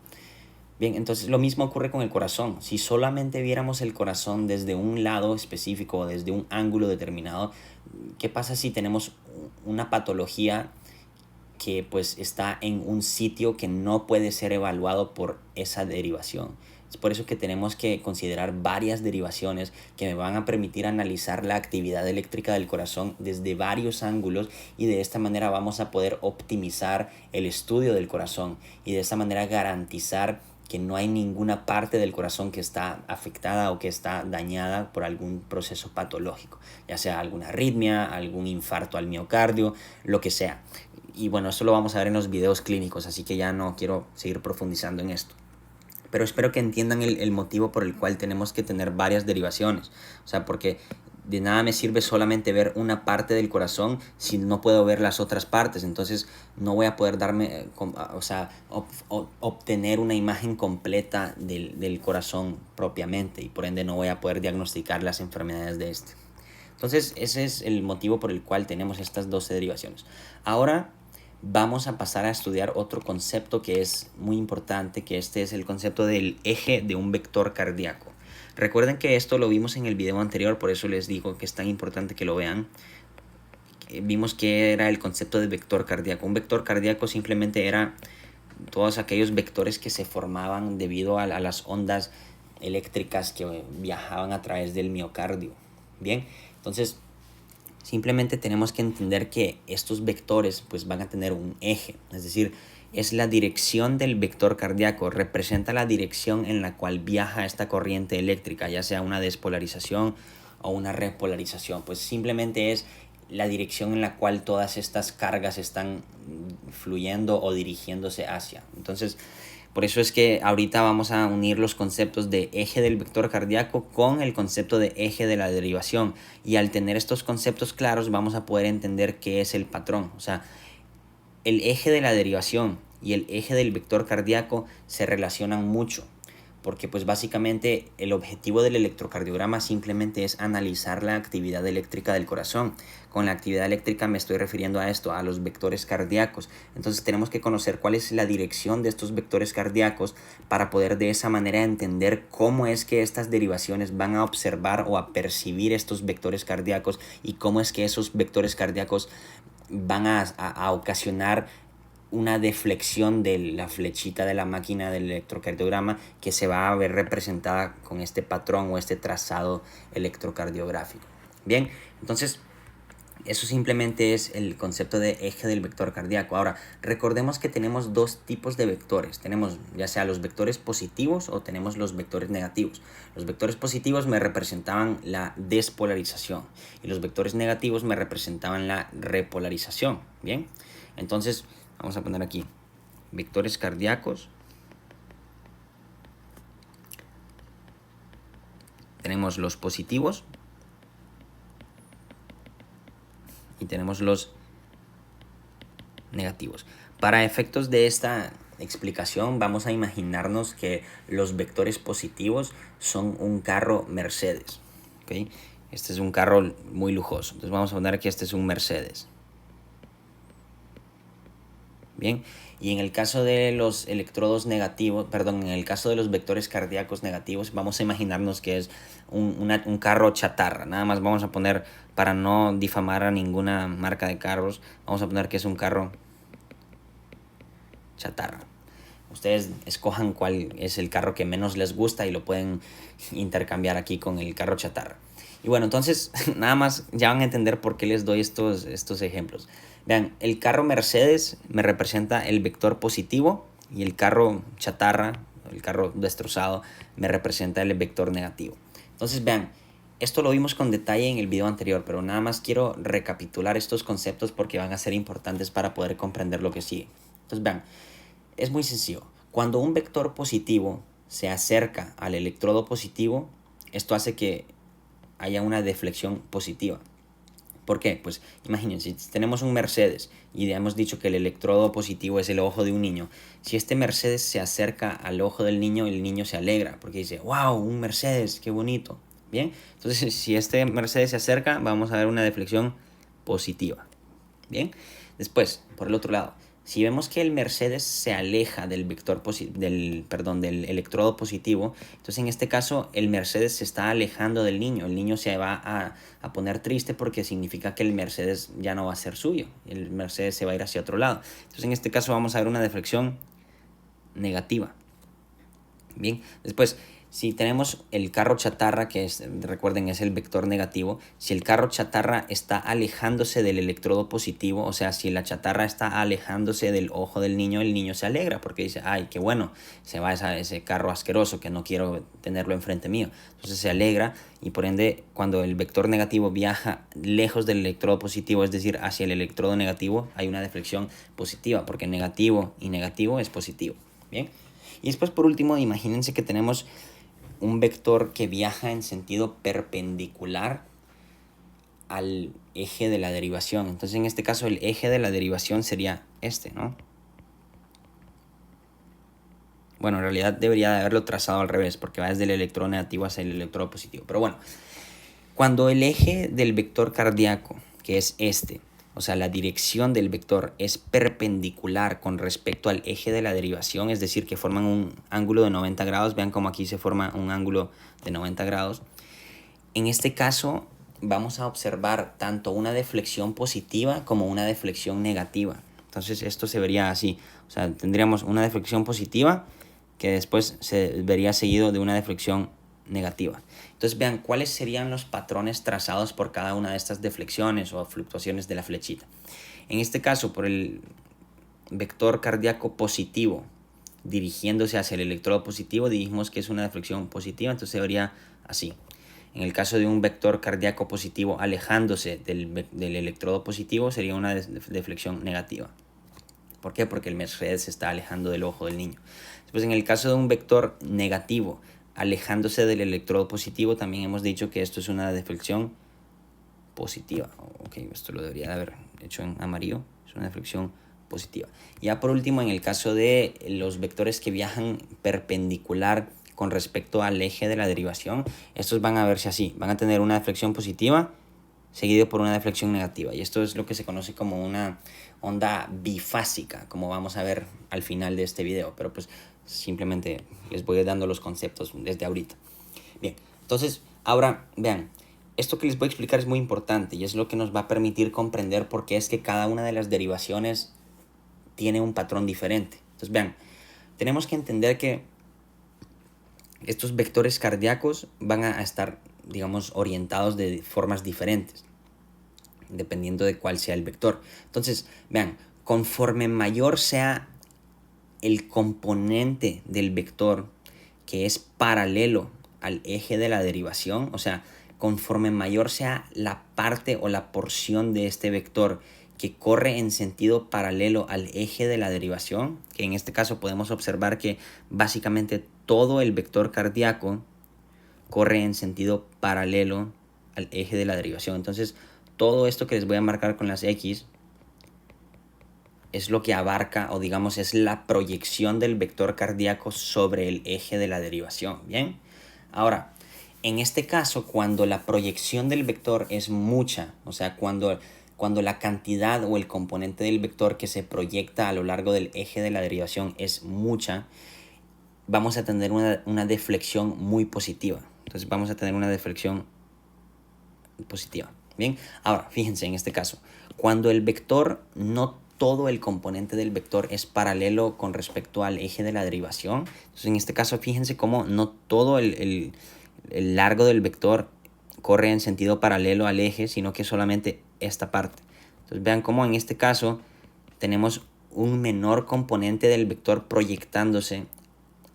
Bien, entonces lo mismo ocurre con el corazón. Si solamente viéramos el corazón desde un lado específico o desde un ángulo determinado, ¿qué pasa si tenemos una patología que pues está en un sitio que no puede ser evaluado por esa derivación? Es por eso que tenemos que considerar varias derivaciones que me van a permitir analizar la actividad eléctrica del corazón desde varios ángulos, y de esta manera vamos a poder optimizar el estudio del corazón y de esta manera garantizar que no hay ninguna parte del corazón que está afectada o que está dañada por algún proceso patológico, ya sea alguna arritmia, algún infarto al miocardio, lo que sea. Y bueno, esto lo vamos a ver en los videos clínicos, así que ya no quiero seguir profundizando en esto. Pero espero que entiendan el motivo por el cual tenemos que tener varias derivaciones. O sea, porque de nada me sirve solamente ver una parte del corazón si no puedo ver las otras partes. Entonces no voy a poder obtener una imagen completa del corazón propiamente, y por ende no voy a poder diagnosticar las enfermedades de este. Entonces ese es el motivo por el cual tenemos estas 12 derivaciones. Ahora vamos a pasar a estudiar otro concepto que es muy importante, que este es el concepto del eje de un vector cardíaco. Recuerden que esto lo vimos en el video anterior, por eso les digo que es tan importante que lo vean. vimos que era el concepto de vector cardíaco. Un vector cardíaco simplemente era todos aquellos vectores que se formaban debido a las ondas eléctricas que viajaban a través del miocardio. Bien, entonces simplemente tenemos que entender que estos vectores pues van a tener un eje, es decir, es la dirección del vector cardíaco, representa la dirección en la cual viaja esta corriente eléctrica, ya sea una despolarización o una repolarización, pues simplemente es la dirección en la cual todas estas cargas están fluyendo o dirigiéndose hacia. Entonces, por eso es que ahorita vamos a unir los conceptos de eje del vector cardíaco con el concepto de eje de la derivación. Y al tener estos conceptos claros vamos a poder entender qué es el patrón. O sea, el eje de la derivación y el eje del vector cardíaco se relacionan mucho, porque pues básicamente el objetivo del electrocardiograma simplemente es analizar la actividad eléctrica del corazón. Con la actividad eléctrica me estoy refiriendo a esto, a los vectores cardíacos. Entonces tenemos que conocer cuál es la dirección de estos vectores cardíacos para poder de esa manera entender cómo es que estas derivaciones van a observar o a percibir estos vectores cardíacos y cómo es que esos vectores cardíacos van a ocasionar una deflexión de la flechita de la máquina del electrocardiograma que se va a ver representada con este patrón o este trazado electrocardiográfico. Bien, entonces eso simplemente es el concepto de eje del vector cardíaco. Ahora, recordemos que tenemos dos tipos de vectores. Tenemos ya sea los vectores positivos o tenemos los vectores negativos. Los vectores positivos me representaban la despolarización y los vectores negativos me representaban la repolarización. Bien, entonces vamos a poner aquí vectores cardíacos. Tenemos los positivos y tenemos los negativos. Para efectos de esta explicación vamos a imaginarnos que los vectores positivos son un carro Mercedes, ¿okay? Este es un carro muy lujoso, entonces vamos a poner que este es un Mercedes. Bien, y en el caso de los electrodos negativos, perdón, en el caso de los vectores cardíacos negativos, vamos a imaginarnos que es un carro chatarra. Nada más vamos a poner, para no difamar a ninguna marca de carros, vamos a poner que es un carro chatarra. Ustedes escojan cuál es el carro que menos les gusta y lo pueden intercambiar aquí con el carro chatarra. Y bueno, entonces nada más ya van a entender por qué les doy estos ejemplos. Vean, el carro Mercedes me representa el vector positivo y el carro chatarra, el carro destrozado, me representa el vector negativo. Entonces vean, esto lo vimos con detalle en el video anterior, pero nada más quiero recapitular estos conceptos porque van a ser importantes para poder comprender lo que sigue. Entonces vean, es muy sencillo. Cuando un vector positivo se acerca al electrodo positivo, esto hace que haya una deflexión positiva. ¿Por qué? Pues imagínense, si tenemos un Mercedes y hemos dicho que el electrodo positivo es el ojo de un niño. Si este Mercedes se acerca al ojo del niño, el niño se alegra porque dice, wow, un Mercedes, qué bonito. Bien, entonces si este Mercedes se acerca, vamos a ver una deflexión positiva. Bien, después, por el otro lado, si vemos que el Mercedes se aleja del del electrodo positivo, entonces en este caso el Mercedes se está alejando del niño. El niño se va a poner triste porque significa que el Mercedes ya no va a ser suyo. El Mercedes se va a ir hacia otro lado. Entonces en este caso vamos a ver una deflexión negativa. Bien, después, si tenemos el carro chatarra, que es, recuerden, es el vector negativo, si el carro chatarra está alejándose del electrodo positivo, o sea, si la chatarra está alejándose del ojo del niño, el niño se alegra porque dice, ay, qué bueno, se va ese carro asqueroso que no quiero tenerlo enfrente mío. Entonces se alegra y por ende, cuando el vector negativo viaja lejos del electrodo positivo, es decir, hacia el electrodo negativo, hay una deflexión positiva porque negativo y negativo es positivo. Bien. Y después, por último, imagínense que tenemos un vector que viaja en sentido perpendicular al eje de la derivación. Entonces, en este caso, el eje de la derivación sería este, ¿no? Bueno, en realidad debería de haberlo trazado al revés, porque va desde el electrodo negativo hacia el electrodo positivo. Pero bueno, cuando el eje del vector cardíaco, que es este, o sea, la dirección del vector es perpendicular con respecto al eje de la derivación, es decir, que forman un ángulo de 90 grados. Vean cómo aquí se forma un ángulo de 90 grados. En este caso, vamos a observar tanto una deflexión positiva como una deflexión negativa. Entonces esto se vería así, o sea, tendríamos una deflexión positiva que después se vería seguido de una deflexión negativa. Entonces vean cuáles serían los patrones trazados por cada una de estas deflexiones o fluctuaciones de la flechita. En este caso, por el vector cardíaco positivo dirigiéndose hacia el electrodo positivo, dijimos que es una deflexión positiva, entonces se vería así. En el caso de un vector cardíaco positivo alejándose del electrodo positivo, sería una deflexión negativa. ¿Por qué? Porque el Mercedes se está alejando del ojo del niño. Después, en el caso de un vector negativo alejándose del electrodo positivo, también hemos dicho que esto es una deflexión positiva. Ok, esto lo debería de haber hecho en amarillo. Es una deflexión positiva. Ya por último, en el caso de los vectores que viajan perpendicular con respecto al eje de la derivación, estos van a verse así. Van a tener una deflexión positiva seguido por una deflexión negativa. Y esto es lo que se conoce como una onda bifásica, como vamos a ver al final de este video. Pero pues simplemente les voy dando los conceptos desde ahorita. Bien, entonces ahora vean, esto que les voy a explicar es muy importante y es lo que nos va a permitir comprender por qué es que cada una de las derivaciones tiene un patrón diferente. Entonces vean, tenemos que entender que estos vectores cardíacos van a estar, digamos, orientados de formas diferentes, dependiendo de cuál sea el vector. Entonces, vean, conforme mayor sea el componente del vector que es paralelo al eje de la derivación, o sea, conforme mayor sea la parte o la porción de este vector que corre en sentido paralelo al eje de la derivación, que en este caso podemos observar que básicamente todo el vector cardíaco corre en sentido paralelo al eje de la derivación. Entonces, todo esto que les voy a marcar con las X es lo que abarca, o digamos, es la proyección del vector cardíaco sobre el eje de la derivación. Bien, ahora, en este caso, cuando la proyección del vector es mucha, o sea, cuando la cantidad o el componente del vector que se proyecta a lo largo del eje de la derivación es mucha, vamos a tener una deflexión muy positiva. Entonces vamos a tener una deflexión positiva. Bien, ahora fíjense en este caso, cuando el vector, no todo el componente del vector es paralelo con respecto al eje de la derivación, entonces en este caso fíjense cómo no todo el largo del vector corre en sentido paralelo al eje, sino que solamente esta parte. Entonces vean cómo en este caso tenemos un menor componente del vector proyectándose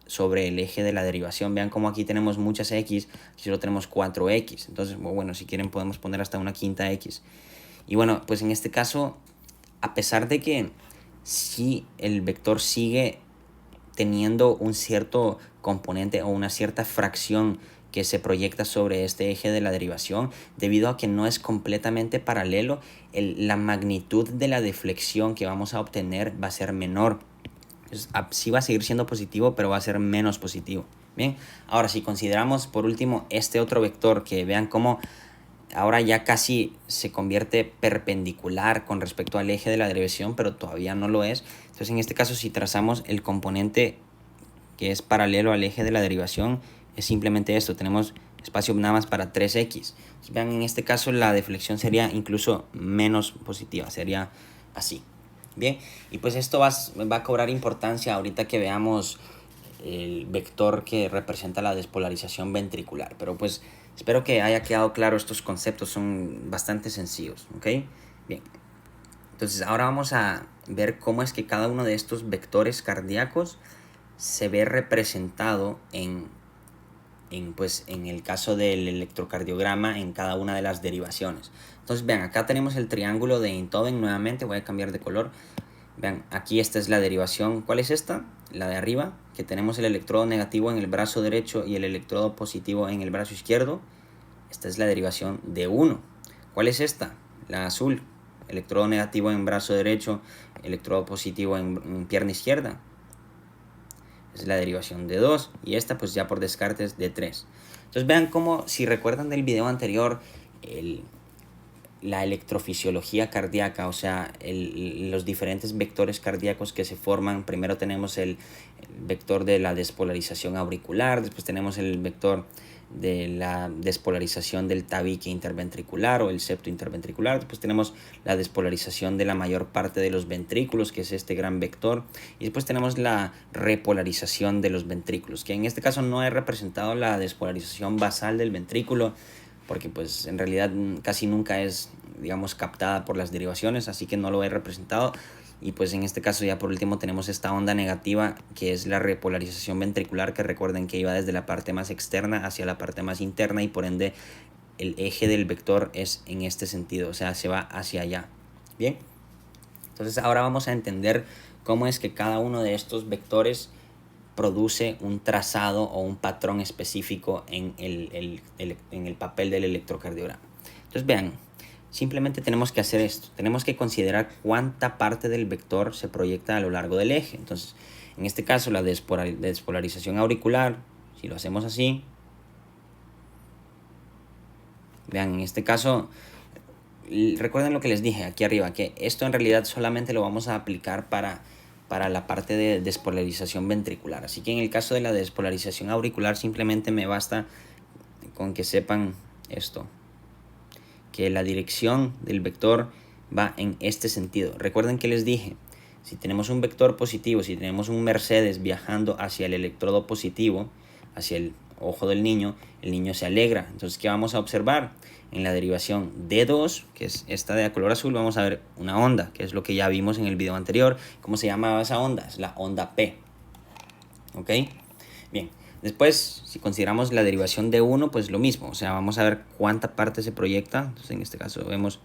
sobre el eje de la derivación. Vean cómo aquí tenemos muchas X, aquí solo tenemos 4X. Entonces, bueno, si quieren podemos poner hasta una quinta X. Y bueno, pues en este caso, a pesar de que sí el vector sigue teniendo un cierto componente o una cierta fracción que se proyecta sobre este eje de la derivación, debido a que no es completamente paralelo, la magnitud de la deflexión que vamos a obtener va a ser menor. Sí va a seguir siendo positivo, pero va a ser menos positivo. Bien, ahora si consideramos por último este otro vector, que vean cómo ahora ya casi se convierte perpendicular con respecto al eje de la derivación, pero todavía no lo es. Entonces en este caso, si trazamos el componente que es paralelo al eje de la derivación, es simplemente esto, tenemos espacio nada más para 3X. Entonces, vean, en este caso la deflexión sería incluso menos positiva, sería así. Bien, y pues esto va a cobrar importancia ahorita que veamos el vector que representa la despolarización ventricular. Pero pues espero que haya quedado claro estos conceptos, son bastante sencillos, ¿ok? Bien, entonces ahora vamos a ver cómo es que cada uno de estos vectores cardíacos se ve representado en el caso del electrocardiograma en cada una de las derivaciones. Entonces vean, acá tenemos el triángulo de Einthoven nuevamente, voy a cambiar de color. Vean, aquí esta es la derivación. ¿Cuál es esta? La de arriba, que tenemos el electrodo negativo en el brazo derecho y el electrodo positivo en el brazo izquierdo. Esta es la derivación de 1. ¿Cuál es esta? La azul, electrodo negativo en brazo derecho, electrodo positivo en pierna izquierda. Es la derivación de 2 y esta pues ya por descartes de 3. Entonces vean cómo, si recuerdan del video anterior, la electrofisiología cardíaca, o sea, los diferentes vectores cardíacos que se forman. Primero tenemos el vector de la despolarización auricular, después tenemos el vector de la despolarización del tabique interventricular o el septo interventricular. Después tenemos la despolarización de la mayor parte de los ventrículos, que es este gran vector. Y después tenemos la repolarización de los ventrículos, que en este caso no he representado la despolarización basal del ventrículo, porque pues en realidad casi nunca es, digamos, captada por las derivaciones, así que no lo he representado. Y pues en este caso ya por último tenemos esta onda negativa, que es la repolarización ventricular, que recuerden que iba desde la parte más externa hacia la parte más interna, y por ende el eje del vector es en este sentido, o sea, se va hacia allá. Bien, entonces ahora vamos a entender cómo es que cada uno de estos vectores produce un trazado o un patrón específico en el papel del electrocardiograma. Entonces vean, simplemente tenemos que hacer esto. Tenemos que considerar cuánta parte del vector se proyecta a lo largo del eje. Entonces, en este caso, la despolarización auricular, si lo hacemos así, vean, en este caso, recuerden lo que les dije aquí arriba, que esto en realidad solamente lo vamos a aplicar para la parte de despolarización ventricular. Así que en el caso de la despolarización auricular, simplemente me basta con que sepan esto, que la dirección del vector va en este sentido. Recuerden que les dije, si tenemos un vector positivo, si tenemos un Mercedes viajando hacia el electrodo positivo, hacia el ojo del niño, el niño se alegra. Entonces, ¿qué vamos a observar? En la derivación D2, que es esta de color azul, vamos a ver una onda, que es lo que ya vimos en el video anterior. ¿Cómo se llamaba esa onda? Es la onda P. ¿Ok? Bien. Después, si consideramos la derivación de 1, pues lo mismo. O sea, vamos a ver cuánta parte se proyecta. Entonces, en este caso vemos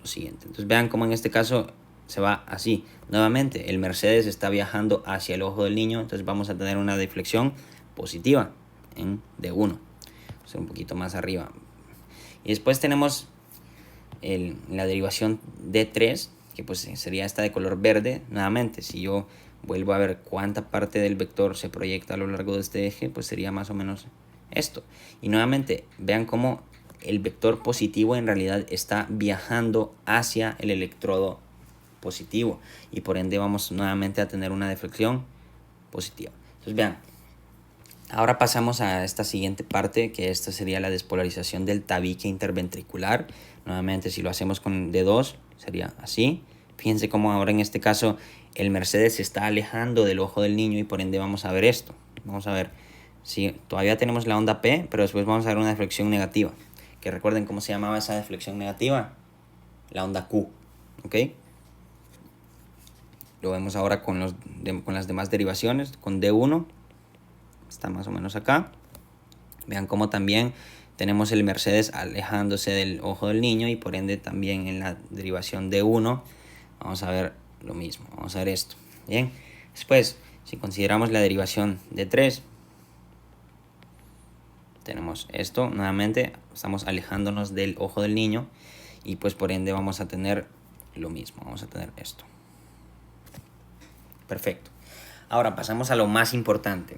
lo siguiente. Entonces, vean cómo en este caso se va así. Nuevamente, el Mercedes está viajando hacia el ojo del niño. Entonces, vamos a tener una deflexión positiva en D1. Vamos a hacer un poquito más arriba. Y después tenemos la derivación D3, que pues sería esta de color verde. Nuevamente, si yo vuelvo a ver cuánta parte del vector se proyecta a lo largo de este eje, pues sería más o menos esto. Y nuevamente, vean cómo el vector positivo en realidad está viajando hacia el electrodo positivo, y por ende vamos nuevamente a tener una deflexión positiva. Entonces vean, ahora pasamos a esta siguiente parte, que esta sería la despolarización del tabique interventricular. Nuevamente, si lo hacemos con D2, sería así. Fíjense cómo ahora en este caso el Mercedes se está alejando del ojo del niño, y por ende vamos a ver esto. Vamos a ver, si todavía tenemos la onda P, pero después vamos a ver una deflexión negativa. Que recuerden cómo se llamaba esa deflexión negativa, la onda Q. ¿Ok? Lo vemos ahora con las demás derivaciones, con D1. Está más o menos acá. Vean cómo también tenemos el Mercedes alejándose del ojo del niño, y por ende también en la derivación D1 vamos a ver lo mismo. Vamos a ver esto. Bien. Después, si consideramos la derivación D3, tenemos esto. Nuevamente estamos alejándonos del ojo del niño, y pues por ende vamos a tener lo mismo. Vamos a tener esto. Perfecto. Ahora pasamos a lo más importante,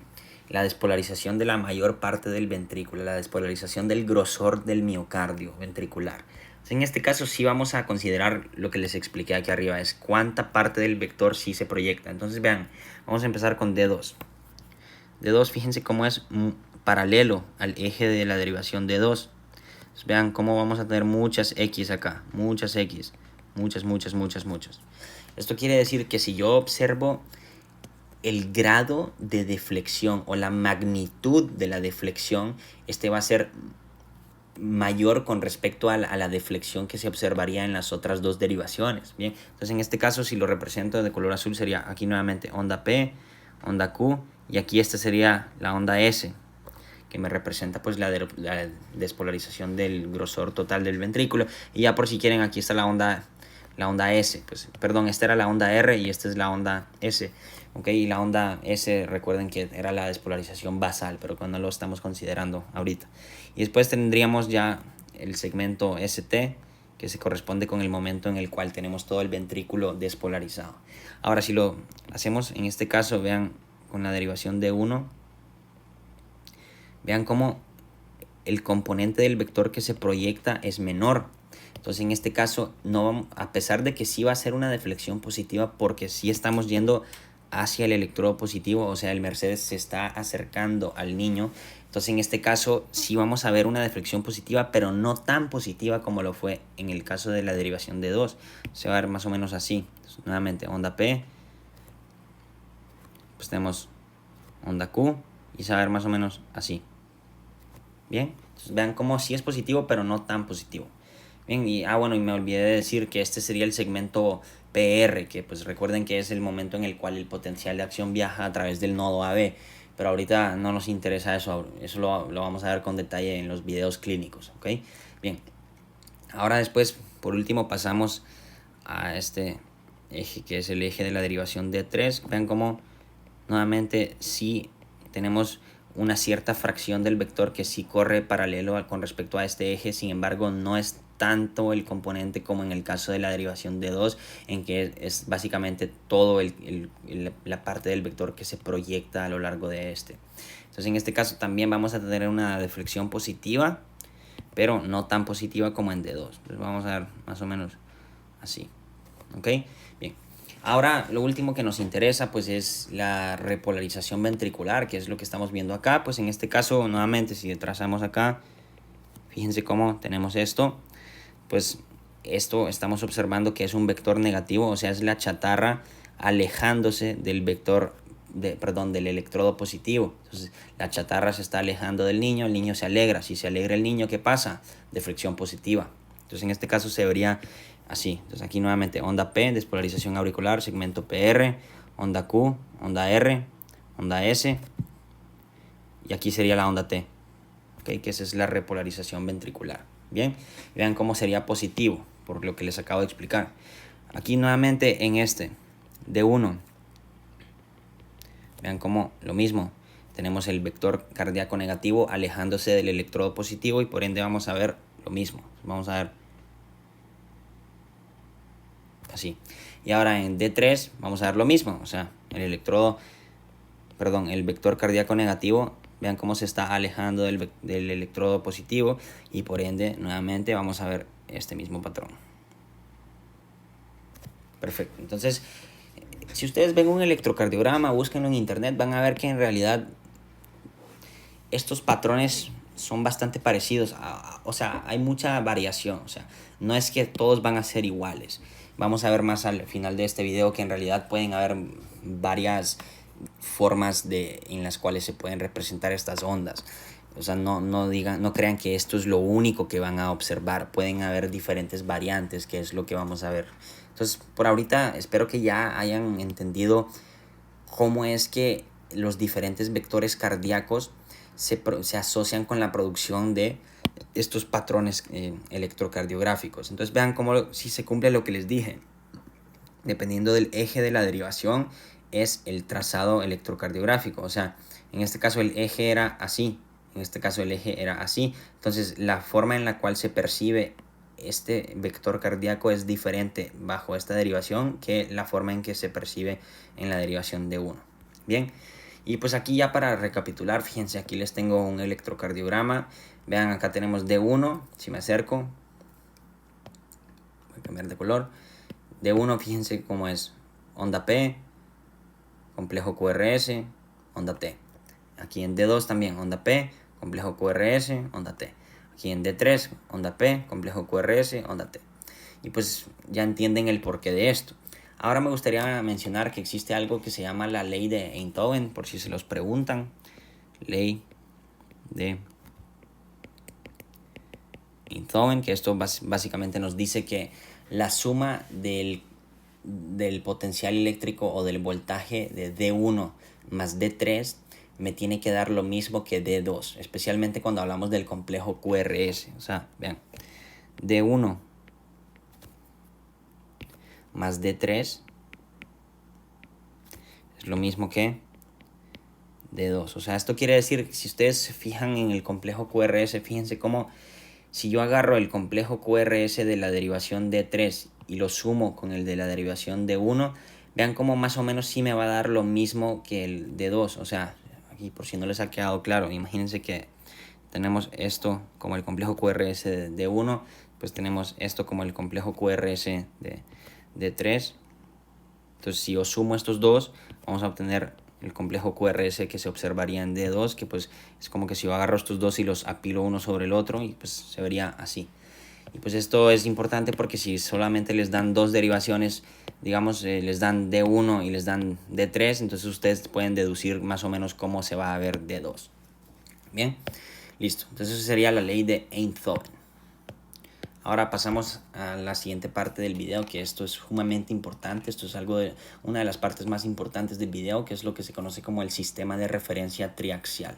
la despolarización de la mayor parte del ventrículo, la despolarización del grosor del miocardio ventricular. En este caso sí vamos a considerar lo que les expliqué aquí arriba, es cuánta parte del vector sí se proyecta. Entonces vean, vamos a empezar con D2. D2, fíjense cómo es paralelo al eje de la derivación D2. Entonces vean cómo vamos a tener muchas X acá, muchas X, muchas. Esto quiere decir que si yo observo el grado de deflexión o la magnitud de la deflexión, este va a ser mayor con respecto a la deflexión que se observaría en las otras dos derivaciones. Bien, entonces en este caso, si lo represento de color azul, sería aquí nuevamente onda P, onda Q, y aquí esta sería la onda S, que me representa pues la despolarización del grosor total del ventrículo. Y ya por si quieren, aquí está la onda S, pues perdón, esta era la onda R y esta es la onda S. Ok, y la onda S, recuerden que era la despolarización basal, pero cuando lo estamos considerando ahorita. Y después tendríamos ya el segmento ST, que se corresponde con el momento en el cual tenemos todo el ventrículo despolarizado. Ahora, si lo hacemos en este caso, vean con la derivación de 1, vean cómo el componente del vector que se proyecta es menor. Entonces, en este caso, no, a pesar de que sí va a ser una deflexión positiva, porque sí estamos yendo hacia el electrodo positivo, o sea, el Mercedes se está acercando al niño. Entonces en este caso sí vamos a ver una deflexión positiva, pero no tan positiva como lo fue en el caso de la derivación de 2. Se va a ver más o menos así. Entonces, nuevamente onda P, pues tenemos onda Q y se va a ver más o menos así. Bien, entonces vean cómo sí es positivo, pero no tan positivo. Bien, y bueno, y me olvidé de decir que este sería el segmento PR, que pues recuerden que es el momento en el cual el potencial de acción viaja a través del nodo AB. Pero ahorita no nos interesa eso, eso lo vamos a ver con detalle en los videos clínicos, ¿ok? Bien, ahora después, por último, pasamos a este eje, que es el eje de la derivación de 3. Vean cómo nuevamente sí tenemos una cierta fracción del vector que sí corre paralelo con respecto a este eje, sin embargo no es tanto el componente como en el caso de la derivación de 2, en que es básicamente todo la parte del vector que se proyecta a lo largo de este. Entonces en este caso también vamos a tener una deflexión positiva, pero no tan positiva como en D2. Entonces vamos a ver más o menos así. ¿Ok? Bien. Ahora lo último que nos interesa pues es la repolarización ventricular, que es lo que estamos viendo acá. Pues en este caso nuevamente si trazamos acá, fíjense cómo tenemos esto. Pues esto estamos observando que es un vector negativo, o sea es la chatarra alejándose del vector del electrodo positivo. Entonces la chatarra se está alejando del niño, el niño se alegra. Si se alegra el niño, ¿qué pasa? Deflexión positiva. Entonces en este caso se vería así. Entonces aquí nuevamente onda P, despolarización auricular, segmento PR, onda Q, onda R, onda S, y aquí sería la onda T, ¿okay? Que esa es la repolarización ventricular. Bien, vean cómo sería positivo, por lo que les acabo de explicar. Aquí nuevamente en este D1, vean cómo lo mismo, tenemos el vector cardíaco negativo alejándose del electrodo positivo y por ende vamos a ver lo mismo. Vamos a ver así. Y ahora en D3 vamos a ver lo mismo, o sea, el vector cardíaco negativo, vean cómo se está alejando del electrodo positivo y por ende nuevamente vamos a ver este mismo patrón. Perfecto, entonces si ustedes ven un electrocardiograma, búsquenlo en internet, van a ver que en realidad estos patrones son bastante parecidos, o sea, hay mucha variación, o sea, no es que todos van a ser iguales. Vamos a ver más al final de este video que en realidad pueden haber varias formas en las cuales se pueden representar estas ondas. O sea, no crean que esto es lo único que van a observar. Pueden haber diferentes variantes, que es lo que vamos a ver. Entonces, por ahorita espero que ya hayan entendido cómo es que los diferentes vectores cardíacos se asocian con la producción de estos patrones electrocardiográficos. Entonces vean cómo si se cumple lo que les dije. Dependiendo del eje de la derivación es el trazado electrocardiográfico. O sea, en este caso el eje era así, en este caso el eje era así. Entonces la forma en la cual se percibe este vector cardíaco es diferente bajo esta derivación que la forma en que se percibe en la derivación de 1. Bien, y pues aquí ya para recapitular, fíjense, aquí les tengo un electrocardiograma. Vean, acá tenemos D1, si me acerco, voy a cambiar de color. D1, fíjense cómo es onda P, complejo QRS, onda T. Aquí en D2 también onda P, complejo QRS, onda T. Aquí en D3, onda P, complejo QRS, onda T. Y pues ya entienden el porqué de esto. Ahora me gustaría mencionar que existe algo que se llama la ley de Einthoven, por si se los preguntan. Ley de Einthoven, que esto básicamente nos dice que la suma del potencial eléctrico o del voltaje de D1 más D3 me tiene que dar lo mismo que D2, especialmente cuando hablamos del complejo QRS. O sea, vean, D1 más D3 es lo mismo que D2. O sea, esto quiere decir, si ustedes se fijan en el complejo QRS, fíjense cómo si yo agarro el complejo QRS de la derivación D3 y lo sumo con el de la derivación D1, vean cómo más o menos sí me va a dar lo mismo que el D2. O sea, aquí por si no les ha quedado claro, imagínense que tenemos esto como el complejo QRS de D1, pues tenemos esto como el complejo QRS de D3. Entonces si yo sumo estos dos, vamos a obtener el complejo QRS que se observaría en D2, que pues es como que si yo agarro estos dos y los apilo uno sobre el otro y pues se vería así. Y pues esto es importante porque si solamente les dan dos derivaciones, digamos, les dan D1 y les dan D3, entonces ustedes pueden deducir más o menos cómo se va a ver D2. Bien, listo. Entonces esa sería la ley de Einthoven. Ahora pasamos a la siguiente parte del video, que esto es sumamente importante. Esto es una de las partes más importantes del video, que es lo que se conoce como el sistema de referencia triaxial.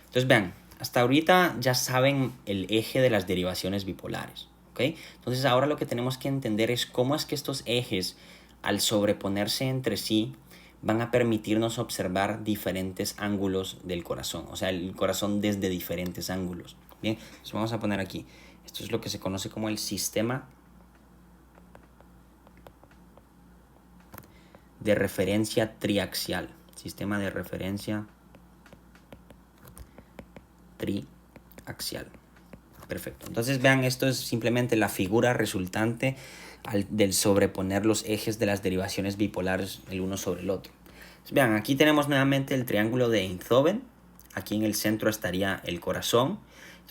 Entonces vean, hasta ahorita ya saben el eje de las derivaciones bipolares, ¿ok? Entonces ahora lo que tenemos que entender es cómo es que estos ejes, al sobreponerse entre sí, van a permitirnos observar diferentes ángulos del corazón, o sea, el corazón desde diferentes ángulos. Bien, entonces vamos a poner aquí. Esto es lo que se conoce como el sistema de referencia triaxial. Sistema de referencia triaxial. Perfecto. Entonces vean, esto es simplemente la figura resultante del sobreponer los ejes de las derivaciones bipolares el uno sobre el otro. Entonces, vean, aquí tenemos nuevamente el triángulo de Einthoven. Aquí en el centro estaría el corazón.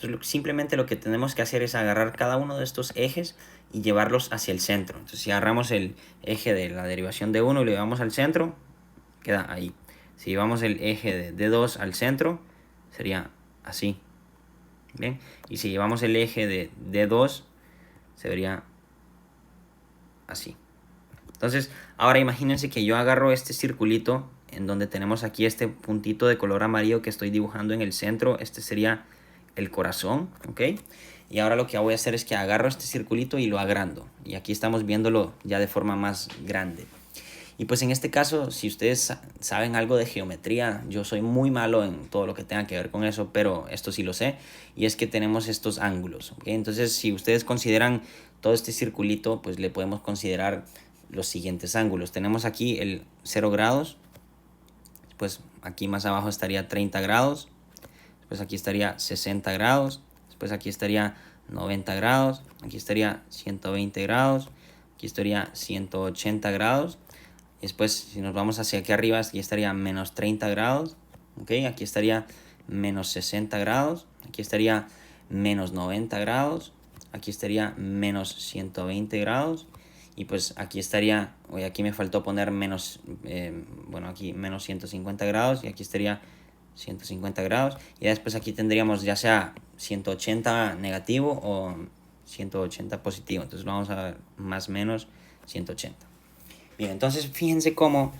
Entonces simplemente lo que tenemos que hacer es agarrar cada uno de estos ejes y llevarlos hacia el centro. Entonces si agarramos el eje de la derivación de 1 y lo llevamos al centro, queda ahí. Si llevamos el eje de D2 al centro, sería así. Bien, y si llevamos el eje de D2, se vería así. Entonces, ahora imagínense que yo agarro este circulito en donde tenemos aquí este puntito de color amarillo que estoy dibujando en el centro. Este sería el corazón, ¿ok? Y ahora lo que voy a hacer es que agarro este circulito y lo agrando. Y aquí estamos viéndolo ya de forma más grande. Y pues en este caso, si ustedes saben algo de geometría, yo soy muy malo en todo lo que tenga que ver con eso, pero esto sí lo sé, y es que tenemos estos ángulos, ¿ok? Entonces, si ustedes consideran todo este circulito, pues le podemos considerar los siguientes ángulos. Tenemos aquí el 0 grados, pues aquí más abajo estaría 30 grados, después aquí estaría 60 grados, después aquí estaría 90 grados, aquí estaría 120 grados, aquí estaría 180 grados. Después, si nos vamos hacia aquí arriba, aquí estaría menos 30 grados. ¿Okay? Aquí estaría menos 60 grados. Aquí estaría menos 90 grados. Aquí estaría menos 120 grados. Y pues aquí estaría, oye, aquí me faltó poner menos, bueno, aquí menos 150 grados. Y aquí estaría 150 grados. Y después aquí tendríamos ya sea 180 negativo o 180 positivo. Entonces vamos a ver más o menos 180. Bien, entonces fíjense cómo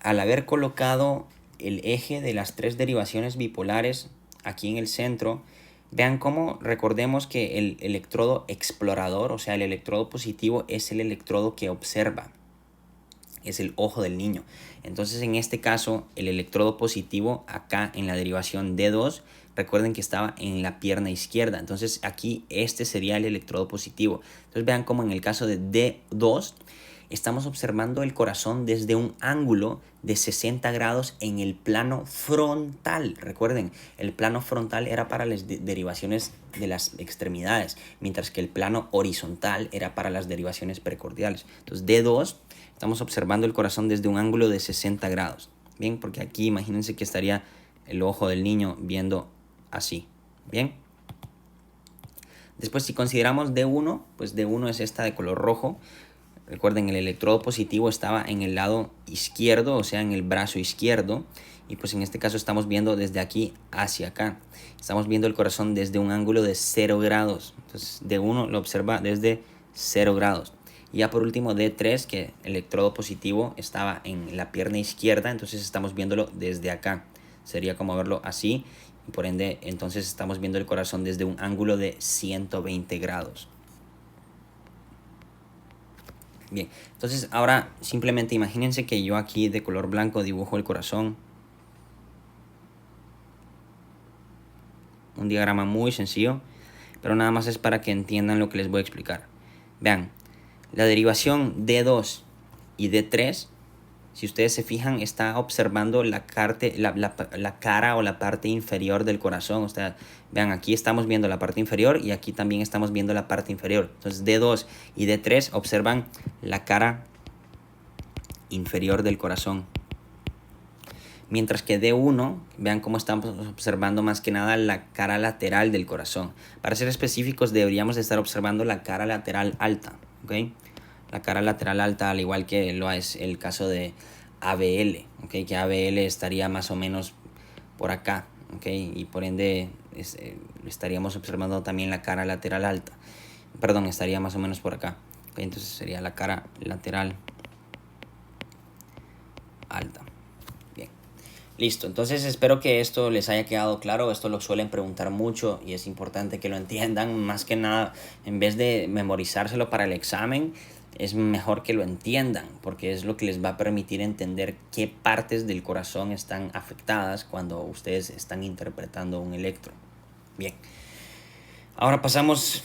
al haber colocado el eje de las tres derivaciones bipolares aquí en el centro, vean cómo recordemos que el electrodo explorador, o sea, el electrodo positivo es el electrodo que observa, es el ojo del niño. Entonces en este caso el electrodo positivo acá en la derivación D2, recuerden que estaba en la pierna izquierda, entonces aquí este sería el electrodo positivo. Entonces vean cómo en el caso de D2 estamos observando el corazón desde un ángulo de 60 grados en el plano frontal. Recuerden, el plano frontal era para las derivaciones de las extremidades, mientras que el plano horizontal era para las derivaciones precordiales. Entonces, D2, estamos observando el corazón desde un ángulo de 60 grados. Bien, porque aquí imagínense que estaría el ojo del niño viendo así. Bien. Después, si consideramos D1, pues D1 es esta de color rojo. Recuerden, el electrodo positivo estaba en el lado izquierdo, o sea, en el brazo izquierdo. Y pues en este caso estamos viendo desde aquí hacia acá. Estamos viendo el corazón desde un ángulo de 0 grados. Entonces, D1 lo observa desde 0 grados. Y ya por último, D3, que el electrodo positivo estaba en la pierna izquierda. Entonces estamos viéndolo desde acá. Sería como verlo así. Y por ende, entonces estamos viendo el corazón desde un ángulo de 120 grados. Bien, entonces ahora simplemente imagínense que yo aquí de color blanco dibujo el corazón. Un diagrama muy sencillo, pero nada más es para que entiendan lo que les voy a explicar. Vean, la derivación D2 y D3, si ustedes se fijan, está observando la cara o la parte inferior del corazón. O sea, vean, aquí estamos viendo la parte inferior y aquí también estamos viendo la parte inferior. Entonces D2 y D3 observan la cara inferior del corazón. Mientras que D1, vean cómo estamos observando más que nada la cara lateral del corazón. Para ser específicos, deberíamos de estar observando la cara lateral alta, ¿ok? La cara lateral alta, al igual que lo es el caso de ABL, ¿ok? Que ABL estaría más o menos por acá, ¿ok? Y por ende estaríamos observando también la cara lateral alta. Perdón, estaría más o menos por acá. ¿Ok? Entonces sería la cara lateral alta. Bien. Listo, entonces espero que esto les haya quedado claro. Esto lo suelen preguntar mucho y es importante que lo entiendan. Más que nada, en vez de memorizárselo para el examen, es mejor que lo entiendan, porque es lo que les va a permitir entender qué partes del corazón están afectadas cuando ustedes están interpretando un electro. Bien, ahora pasamos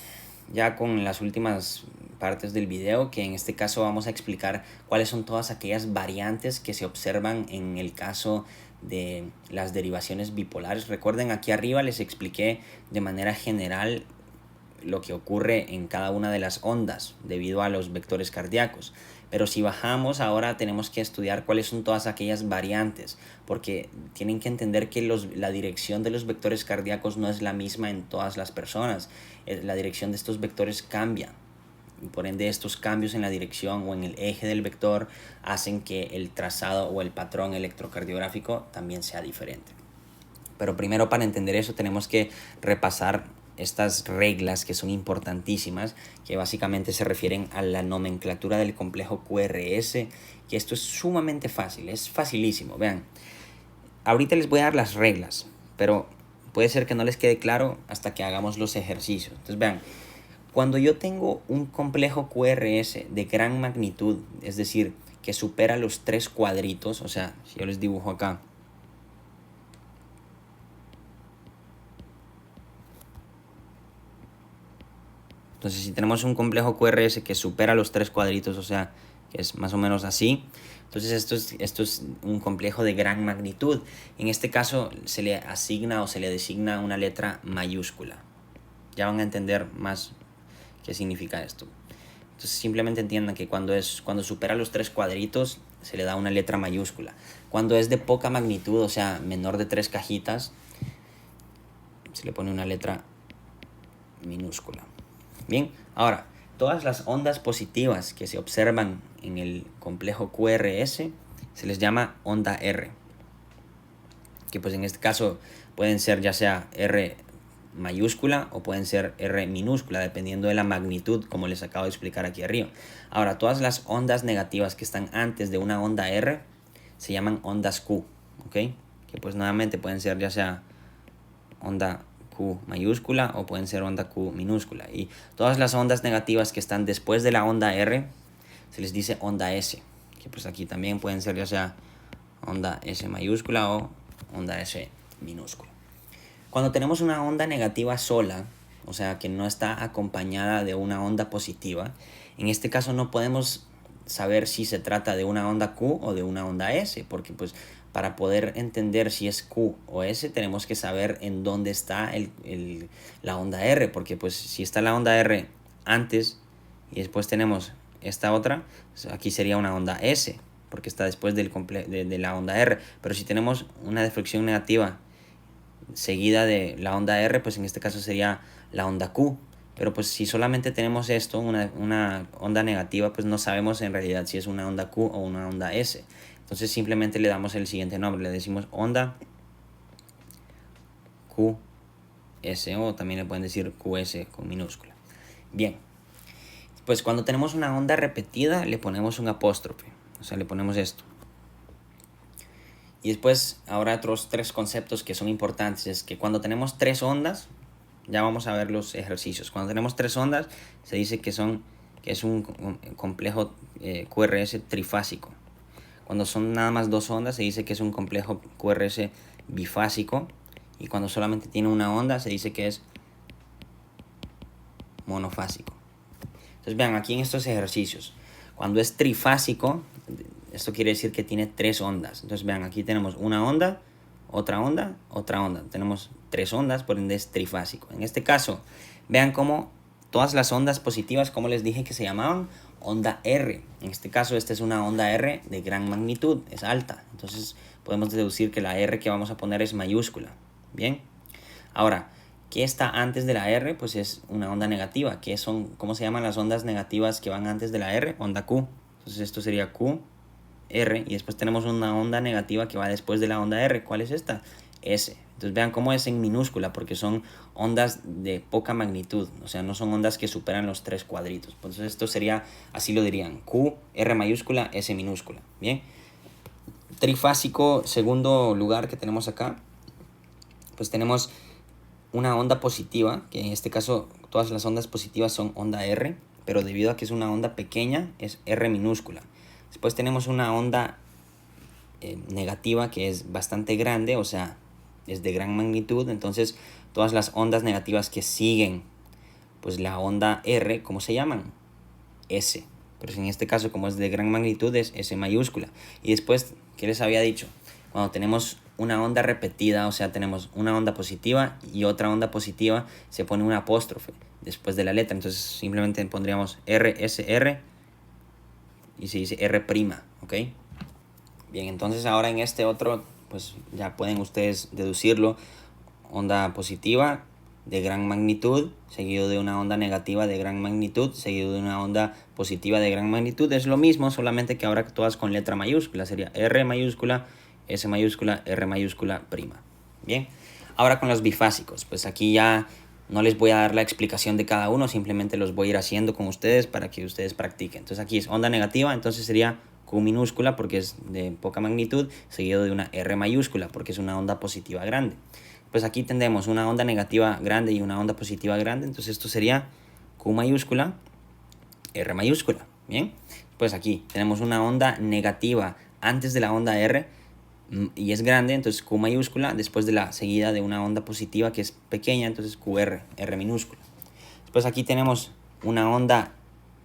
ya con las últimas partes del video, que en este caso vamos a explicar cuáles son todas aquellas variantes que se observan en el caso de las derivaciones bipolares. Recuerden, aquí arriba les expliqué de manera general lo que ocurre en cada una de las ondas debido a los vectores cardíacos. Pero si bajamos, ahora tenemos que estudiar cuáles son todas aquellas variantes, porque tienen que entender que la dirección de los vectores cardíacos no es la misma en todas las personas. La dirección de estos vectores cambia. Y por ende, estos cambios en la dirección o en el eje del vector hacen que el trazado o el patrón electrocardiográfico también sea diferente. Pero primero, para entender eso, tenemos que repasar estas reglas que son importantísimas, que básicamente se refieren a la nomenclatura del complejo QRS, que esto es sumamente fácil, es facilísimo. Vean, ahorita les voy a dar las reglas, pero puede ser que no les quede claro hasta que hagamos los ejercicios. Entonces vean, cuando yo tengo un complejo QRS de gran magnitud, es decir, que supera los 3 cuadritos, o sea, si yo les dibujo acá, entonces, si tenemos un complejo QRS que supera los 3 cuadritos, o sea, que es más o menos así, entonces esto es un complejo de gran magnitud. En este caso se le asigna o se le designa una letra mayúscula. Ya van a entender más qué significa esto. Entonces simplemente entiendan que cuando supera los 3 cuadritos se le da una letra mayúscula. Cuando es de poca magnitud, o sea, menor de 3 cajitas, se le pone una letra minúscula. Bien, ahora, todas las ondas positivas que se observan en el complejo QRS se les llama onda R, que pues en este caso pueden ser ya sea R mayúscula o pueden ser R minúscula, dependiendo de la magnitud, como les acabo de explicar aquí arriba. Ahora, todas las ondas negativas que están antes de una onda R se llaman ondas Q, ¿ok? Que pues nuevamente pueden ser ya sea onda Q mayúscula o pueden ser onda Q minúscula. Y todas las ondas negativas que están después de la onda R se les dice onda S, que pues aquí también pueden ser ya sea onda S mayúscula o onda S minúscula. Cuando tenemos una onda negativa sola, o sea que no está acompañada de una onda positiva, en este caso no podemos saber si se trata de una onda Q o de una onda S, porque pues para poder entender si es Q o S tenemos que saber en dónde está la onda R, porque pues si está la onda R antes y después tenemos esta otra, aquí sería una onda S, porque está después de la onda R. Pero si tenemos una deflexión negativa seguida de la onda R, pues en este caso sería la onda Q. Pero pues si solamente tenemos esto, una onda negativa, pues no sabemos en realidad si es una onda Q o una onda S. Entonces simplemente le damos el siguiente nombre, le decimos onda QS, o también le pueden decir QS con minúscula. Bien, pues cuando tenemos una onda repetida le ponemos un apóstrofe, o sea, le ponemos esto. Y después, ahora otros 3 conceptos que son importantes, es que cuando tenemos 3 ondas, ya vamos a ver los ejercicios. Cuando tenemos 3 ondas, se dice que es un complejo QRS trifásico. Cuando son nada más 2 ondas, se dice que es un complejo QRS bifásico. Y cuando solamente tiene una onda, se dice que es monofásico. Entonces vean, aquí en estos ejercicios, cuando es trifásico, esto quiere decir que tiene 3 ondas. Entonces vean, aquí tenemos una onda, otra onda, otra onda. Tenemos 3 ondas, por ende es trifásico. En este caso, vean cómo todas las ondas positivas, como les dije que se llamaban, onda R. En este caso, esta es una onda R de gran magnitud, es alta. Entonces podemos deducir que la R que vamos a poner es mayúscula. Bien. Ahora, ¿qué está antes de la R? Pues es una onda negativa. ¿Cómo se llaman las ondas negativas que van antes de la R? Onda Q. Entonces esto sería Q, R, y después tenemos una onda negativa que va después de la onda R. ¿Cuál es esta? S. Entonces vean cómo es en minúscula, porque son ondas de poca magnitud, o sea, no son ondas que superan los 3 cuadritos. Entonces esto sería, así lo dirían, Q, R mayúscula, S minúscula. Bien. Trifásico, segundo lugar que tenemos acá, pues tenemos una onda positiva, que en este caso todas las ondas positivas son onda R, pero debido a que es una onda pequeña, es R minúscula. Después tenemos una onda negativa que es bastante grande, o sea, es de gran magnitud. Entonces todas las ondas negativas que siguen pues la onda R, ¿cómo se llaman? S. Pero en este caso, como es de gran magnitud, es S mayúscula. Y después, ¿qué les había dicho? Cuando tenemos una onda repetida, o sea, tenemos una onda positiva y otra onda positiva, se pone un apóstrofe después de la letra. Entonces simplemente pondríamos RSR y se dice R', ¿ok? Bien, entonces ahora en este otro, pues ya pueden ustedes deducirlo. Onda positiva de gran magnitud, seguido de una onda negativa de gran magnitud, seguido de una onda positiva de gran magnitud. Es lo mismo, solamente que ahora todas con letra mayúscula. Sería R mayúscula, S mayúscula, R mayúscula, prima. Bien, ahora con los bifásicos. Pues aquí ya no les voy a dar la explicación de cada uno, simplemente los voy a ir haciendo con ustedes para que ustedes practiquen. Entonces aquí es onda negativa, entonces sería Q minúscula porque es de poca magnitud, seguido de una R mayúscula porque es una onda positiva grande. Pues aquí tendremos una onda negativa grande y una onda positiva grande, entonces esto sería Q mayúscula, R mayúscula. Bien, pues aquí tenemos una onda negativa antes de la onda R y es grande, entonces Q mayúscula, después de la seguida de una onda positiva que es pequeña, entonces QR, R minúscula. Después aquí tenemos una onda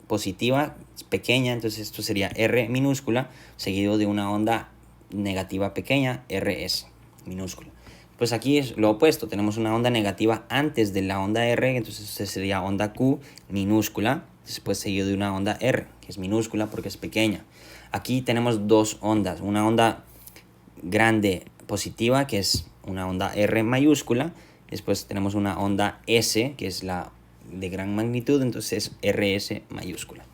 positiva pequeña, entonces esto sería R minúscula, seguido de una onda negativa pequeña, RS minúscula. Pues aquí es lo opuesto, tenemos una onda negativa antes de la onda R, entonces sería onda Q minúscula, después seguido de una onda R, que es minúscula porque es pequeña. Aquí tenemos dos ondas, una onda grande positiva, que es una onda R mayúscula, después tenemos una onda S, que es la de gran magnitud, entonces es RS mayúscula.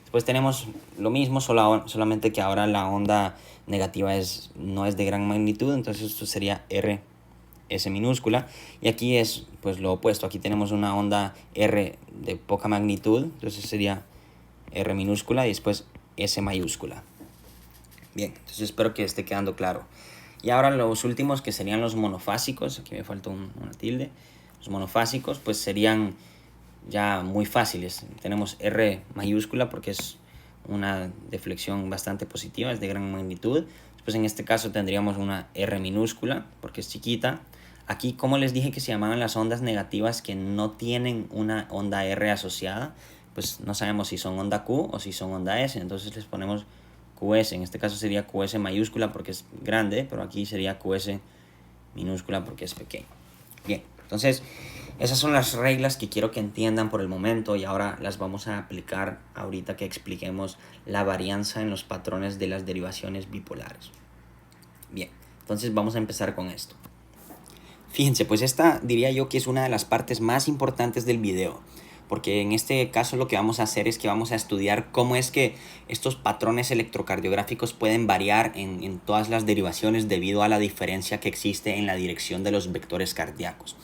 Después tenemos lo mismo, solamente que ahora la onda negativa no es de gran magnitud, entonces esto sería RS minúscula. Y aquí es pues lo opuesto, aquí tenemos una onda R de poca magnitud, entonces sería R minúscula y después S mayúscula. Bien, entonces espero que esté quedando claro. Y ahora los últimos, que serían los monofásicos, aquí me falta una tilde. Los monofásicos pues serían ya muy fáciles. Tenemos R mayúscula porque es una deflexión bastante positiva, es de gran magnitud. Después en este caso tendríamos una R minúscula porque es chiquita. Aquí, como les dije que se llamaban las ondas negativas que no tienen una onda R asociada, pues no sabemos si son onda Q o si son onda S, entonces les ponemos QS. En este caso sería QS mayúscula porque es grande, pero aquí sería QS minúscula porque es pequeño. Bien, entonces esas son las reglas que quiero que entiendan por el momento y ahora las vamos a aplicar ahorita que expliquemos la varianza en los patrones de las derivaciones bipolares. Bien, entonces vamos a empezar con esto. Fíjense, pues esta diría yo que es una de las partes más importantes del video, porque en este caso lo que vamos a hacer es que vamos a estudiar cómo es que estos patrones electrocardiográficos pueden variar en todas las derivaciones debido a la diferencia que existe en la dirección de los vectores cardíacos.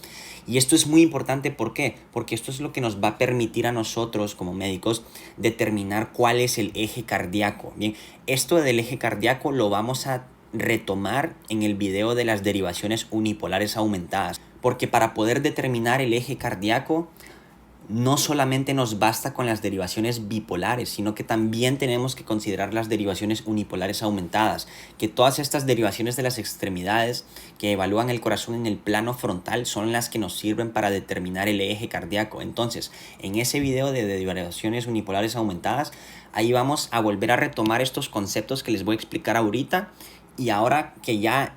Y esto es muy importante, ¿por qué? Porque esto es lo que nos va a permitir a nosotros como médicos determinar cuál es el eje cardíaco. Bien, esto del eje cardíaco lo vamos a retomar en el video de las derivaciones unipolares aumentadas, porque para poder determinar el eje cardíaco no solamente nos basta con las derivaciones bipolares, sino que también tenemos que considerar las derivaciones unipolares aumentadas, que todas estas derivaciones de las extremidades que evalúan el corazón en el plano frontal son las que nos sirven para determinar el eje cardíaco. Entonces, en ese video de derivaciones unipolares aumentadas, ahí vamos a volver a retomar estos conceptos que les voy a explicar ahorita Y ahora que ya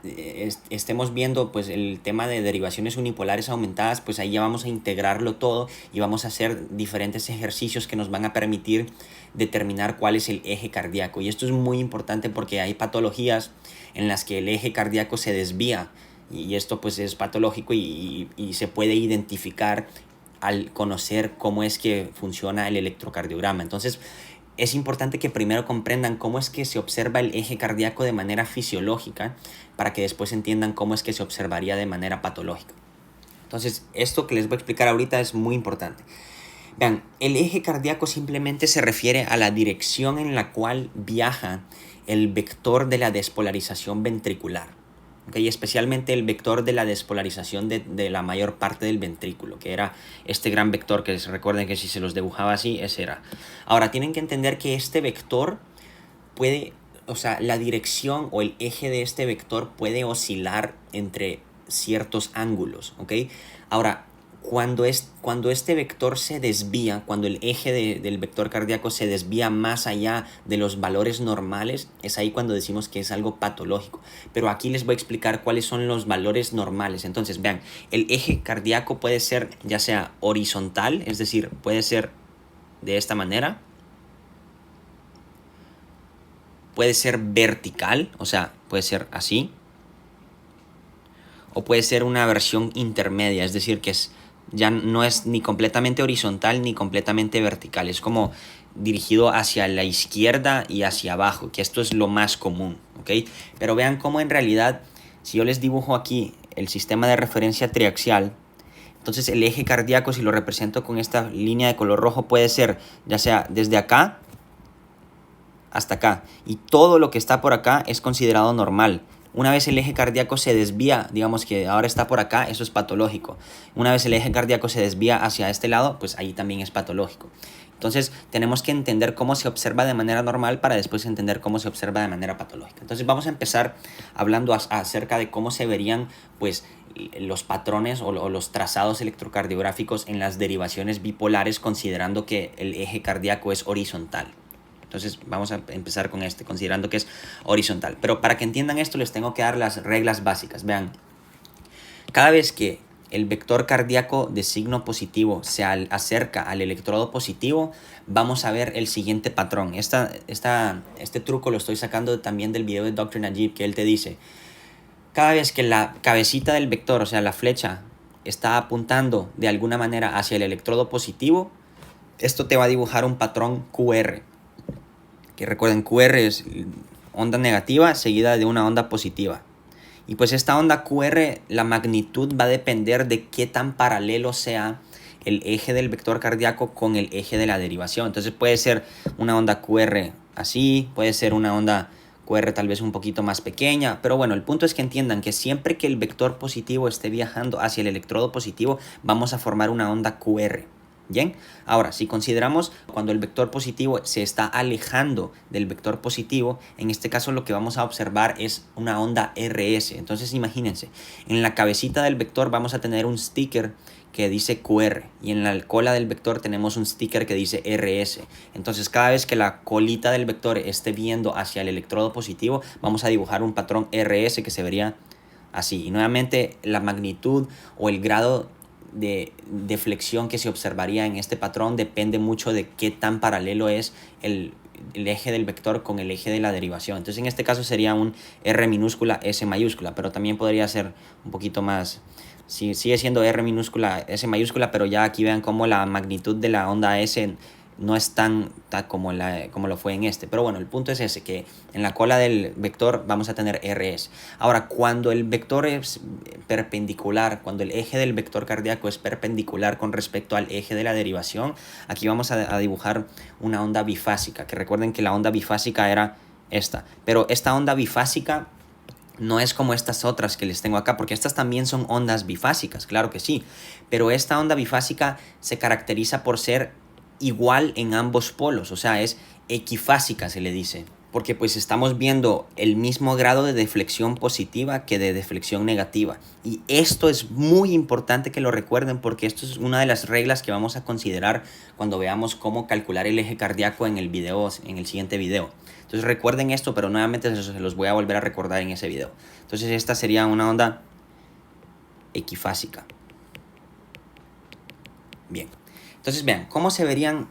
estemos viendo pues el tema de derivaciones unipolares aumentadas, pues ahí ya vamos a integrarlo todo y vamos a hacer diferentes ejercicios que nos van a permitir determinar cuál es el eje cardíaco. Y esto es muy importante porque hay patologías en las que el eje cardíaco se desvía y esto pues es patológico y se puede identificar al conocer cómo es que funciona el electrocardiograma. Entonces, es importante que primero comprendan cómo es que se observa el eje cardíaco de manera fisiológica para que después entiendan cómo es que se observaría de manera patológica. Entonces, esto que les voy a explicar ahorita es muy importante. Vean, el eje cardíaco simplemente se refiere a la dirección en la cual viaja el vector de la despolarización ventricular. ¿Okay? Especialmente el vector de la despolarización de la mayor parte del ventrículo, que era este gran vector que recuerden que si se los dibujaba así, ese era. Ahora, tienen que entender que este vector puede, o sea, la dirección o el eje de este vector puede oscilar entre ciertos ángulos, ¿ok? Ahora, cuando este vector se desvía, cuando el eje del vector cardíaco se desvía más allá de los valores normales, es ahí cuando decimos que es algo patológico. Pero aquí les voy a explicar cuáles son los valores normales. Entonces, vean, el eje cardíaco puede ser ya sea horizontal, es decir, puede ser de esta manera, puede ser vertical, o sea, puede ser así, o puede ser una versión intermedia, es decir, que ya no es ni completamente horizontal ni completamente vertical, es como dirigido hacia la izquierda y hacia abajo, que esto es lo más común, ¿ok? Pero vean cómo en realidad, si yo les dibujo aquí el sistema de referencia triaxial, entonces el eje cardíaco, si lo represento con esta línea de color rojo, puede ser ya sea desde acá hasta acá, y todo lo que está por acá es considerado normal. Una vez el eje cardíaco se desvía, digamos que ahora está por acá, eso es patológico. Una vez el eje cardíaco se desvía hacia este lado, pues ahí también es patológico. Entonces tenemos que entender cómo se observa de manera normal para después entender cómo se observa de manera patológica. Entonces vamos a empezar hablando acerca de cómo se verían pues los patrones o los trazados electrocardiográficos en las derivaciones bipolares, considerando que el eje cardíaco es horizontal. Entonces vamos a empezar con considerando que es horizontal. Pero para que entiendan esto les tengo que dar las reglas básicas. Vean, cada vez que el vector cardíaco de signo positivo se acerca al electrodo positivo, vamos a ver el siguiente patrón. Este truco lo estoy sacando también del video de Dr. Najib, que él te dice, cada vez que la cabecita del vector, o sea la flecha, está apuntando de alguna manera hacia el electrodo positivo, esto te va a dibujar un patrón QR. Que recuerden, QR es onda negativa seguida de una onda positiva. Y pues esta onda QR, la magnitud va a depender de qué tan paralelo sea el eje del vector cardíaco con el eje de la derivación. Entonces puede ser una onda QR así, puede ser una onda QR tal vez un poquito más pequeña, pero bueno, el punto es que entiendan que siempre que el vector positivo esté viajando hacia el electrodo positivo, vamos a formar una onda QR. Bien, ahora si consideramos cuando el vector positivo se está alejando del vector positivo, en este caso lo que vamos a observar es una onda RS. Entonces imagínense, en la cabecita del vector vamos a tener un sticker que dice QR y en la cola del vector tenemos un sticker que dice RS. Entonces cada vez que la colita del vector esté viendo hacia el electrodo positivo, vamos a dibujar un patrón RS que se vería así. Y nuevamente la magnitud o el grado de flexión que se observaría en este patrón depende mucho de qué tan paralelo es el eje del vector con el eje de la derivación. Entonces en este caso sería un R minúscula S mayúscula, pero también podría ser un poquito más, sí, sigue siendo R minúscula S mayúscula, pero ya aquí vean cómo la magnitud de la onda S no es tan como lo fue en este. Pero bueno, el punto es ese, que en la cola del vector vamos a tener RS. Ahora, cuando el vector es perpendicular, cuando el eje del vector cardíaco es perpendicular con respecto al eje de la derivación, aquí vamos a dibujar una onda bifásica, que recuerden que la onda bifásica era esta. Pero esta onda bifásica no es como estas otras que les tengo acá, porque estas también son ondas bifásicas, claro que sí. Pero esta onda bifásica se caracteriza por ser igual en ambos polos, o sea, es equifásica se le dice, porque pues estamos viendo el mismo grado de deflexión positiva que de deflexión negativa. Y esto es muy importante que lo recuerden, porque esto es una de las reglas que vamos a considerar cuando veamos cómo calcular el eje cardíaco en el siguiente video. Entonces recuerden esto, pero nuevamente se los voy a volver a recordar en ese video. Entonces esta sería una onda equifásica. Bien, entonces vean, ¿cómo se verían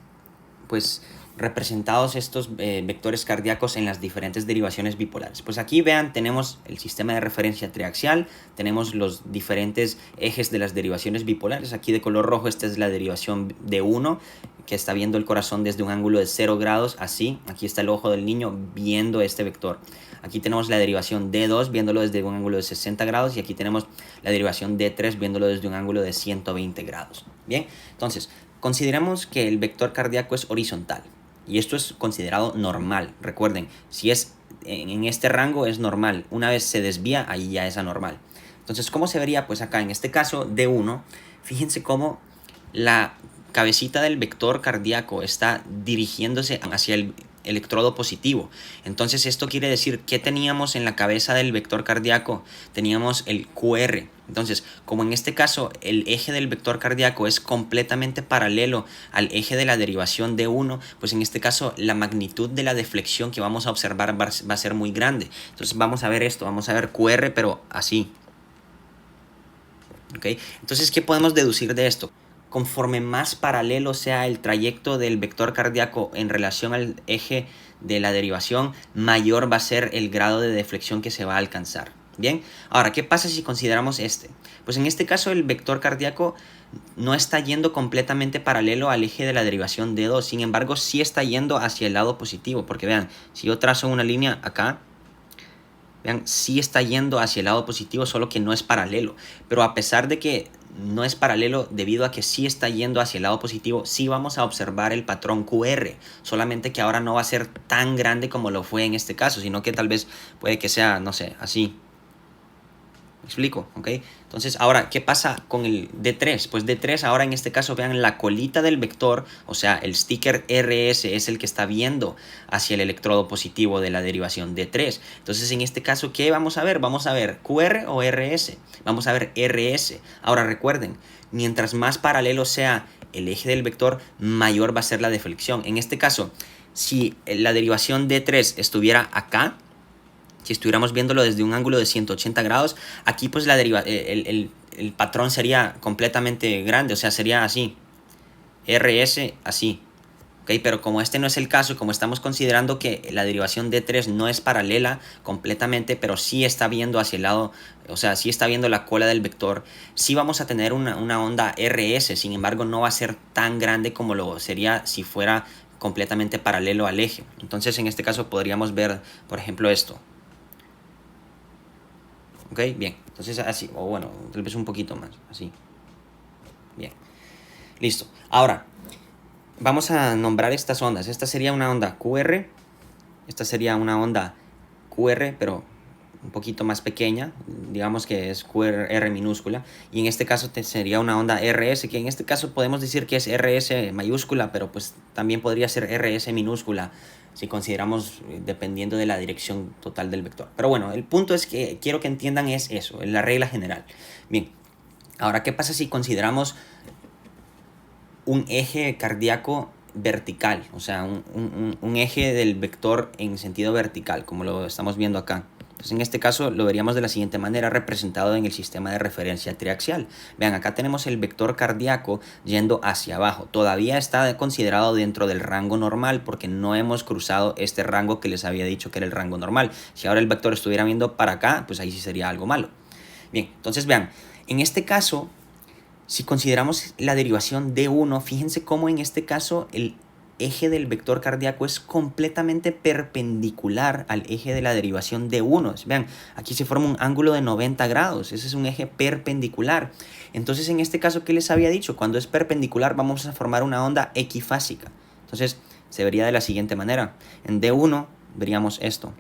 pues representados estos vectores cardíacos en las diferentes derivaciones bipolares? Pues aquí vean, tenemos el sistema de referencia triaxial, tenemos los diferentes ejes de las derivaciones bipolares. Aquí de color rojo esta es la derivación de 1, que está viendo el corazón desde un ángulo de 0 grados, así. Aquí está el ojo del niño viendo este vector. Aquí tenemos la derivación D2 viéndolo desde un ángulo de 60 grados y aquí tenemos la derivación D3 viéndolo desde un ángulo de 120 grados. Bien, entonces consideremos que el vector cardíaco es horizontal y esto es considerado normal. Recuerden, si es en este rango es normal, una vez se desvía ahí ya es anormal. Entonces, ¿cómo se vería? Pues acá en este caso D1, fíjense cómo la cabecita del vector cardíaco está dirigiéndose hacia el electrodo positivo. Entonces esto quiere decir que teníamos en la cabeza del vector cardíaco, teníamos el QR. Entonces, como en este caso el eje del vector cardíaco es completamente paralelo al eje de la derivación de 1, pues en este caso la magnitud de la deflexión que vamos a observar va a ser muy grande. Entonces vamos a ver esto, vamos a ver QR pero así. ¿Ok? Entonces, ¿qué podemos deducir de esto? Conforme más paralelo sea el trayecto del vector cardíaco en relación al eje de la derivación, mayor va a ser el grado de deflexión que se va a alcanzar. Bien, ahora, ¿qué pasa si consideramos este? Pues en este caso el vector cardíaco no está yendo completamente paralelo al eje de la derivación de 2, sin embargo sí está yendo hacia el lado positivo, porque vean, si yo trazo una línea acá, vean, sí está yendo hacia el lado positivo, solo que no es paralelo. Pero a pesar de que no es paralelo, debido a que sí está yendo hacia el lado positivo, sí vamos a observar el patrón QR. Solamente que ahora no va a ser tan grande como lo fue en este caso, sino que tal vez puede que sea, no sé, así. ¿Me explico? ¿Ok? Entonces, ahora, ¿qué pasa con el D3? Pues D3, ahora en este caso, vean la colita del vector, o sea, el sticker RS es el que está viendo hacia el electrodo positivo de la derivación D3. Entonces, en este caso, ¿qué vamos a ver? Vamos a ver QR o RS. Vamos a ver RS. Ahora, recuerden, mientras más paralelo sea el eje del vector, mayor va a ser la deflexión. En este caso, si la derivación D3 estuviera acá, si estuviéramos viéndolo desde un ángulo de 180 grados, aquí pues el patrón sería completamente grande, o sea, sería así, RS así, ¿ok? Pero como este no es el caso, como estamos considerando que la derivación D3 no es paralela completamente, pero sí está viendo hacia el lado, o sea, sí está viendo la cola del vector, sí vamos a tener una onda RS, sin embargo no va a ser tan grande como lo sería si fuera completamente paralelo al eje. Entonces en este caso podríamos ver, por ejemplo, esto. ¿Ok? Bien, entonces así, o bueno, tal vez un poquito más, así. Bien, listo. Ahora, vamos a nombrar estas ondas. Esta sería una onda QR, esta sería una onda QR, pero un poquito más pequeña, digamos que es QR minúscula, y en este caso sería una onda RS, que en este caso podemos decir que es RS mayúscula, pero pues también podría ser RS minúscula, si consideramos dependiendo de la dirección total del vector. Pero bueno, el punto es que quiero que entiendan es eso, es la regla general. Bien, ahora, ¿qué pasa si consideramos un eje cardíaco vertical? O sea, un eje del vector en sentido vertical, como lo estamos viendo acá. Entonces, en este caso lo veríamos de la siguiente manera, representado en el sistema de referencia triaxial. Vean, acá tenemos el vector cardíaco yendo hacia abajo. Todavía está considerado dentro del rango normal porque no hemos cruzado este rango que les había dicho que era el rango normal. Si ahora el vector estuviera viendo para acá, pues ahí sí sería algo malo. Bien, entonces vean, en este caso, si consideramos la derivación de 1, fíjense cómo en este caso el eje del vector cardíaco es completamente perpendicular al eje de la derivación de 1. Vean, aquí se forma un ángulo de 90 grados. Ese es un eje perpendicular. Entonces, en este caso, ¿qué les había dicho? Cuando es perpendicular vamos a formar una onda equifásica. Entonces, se vería de la siguiente manera. En D1 veríamos esto.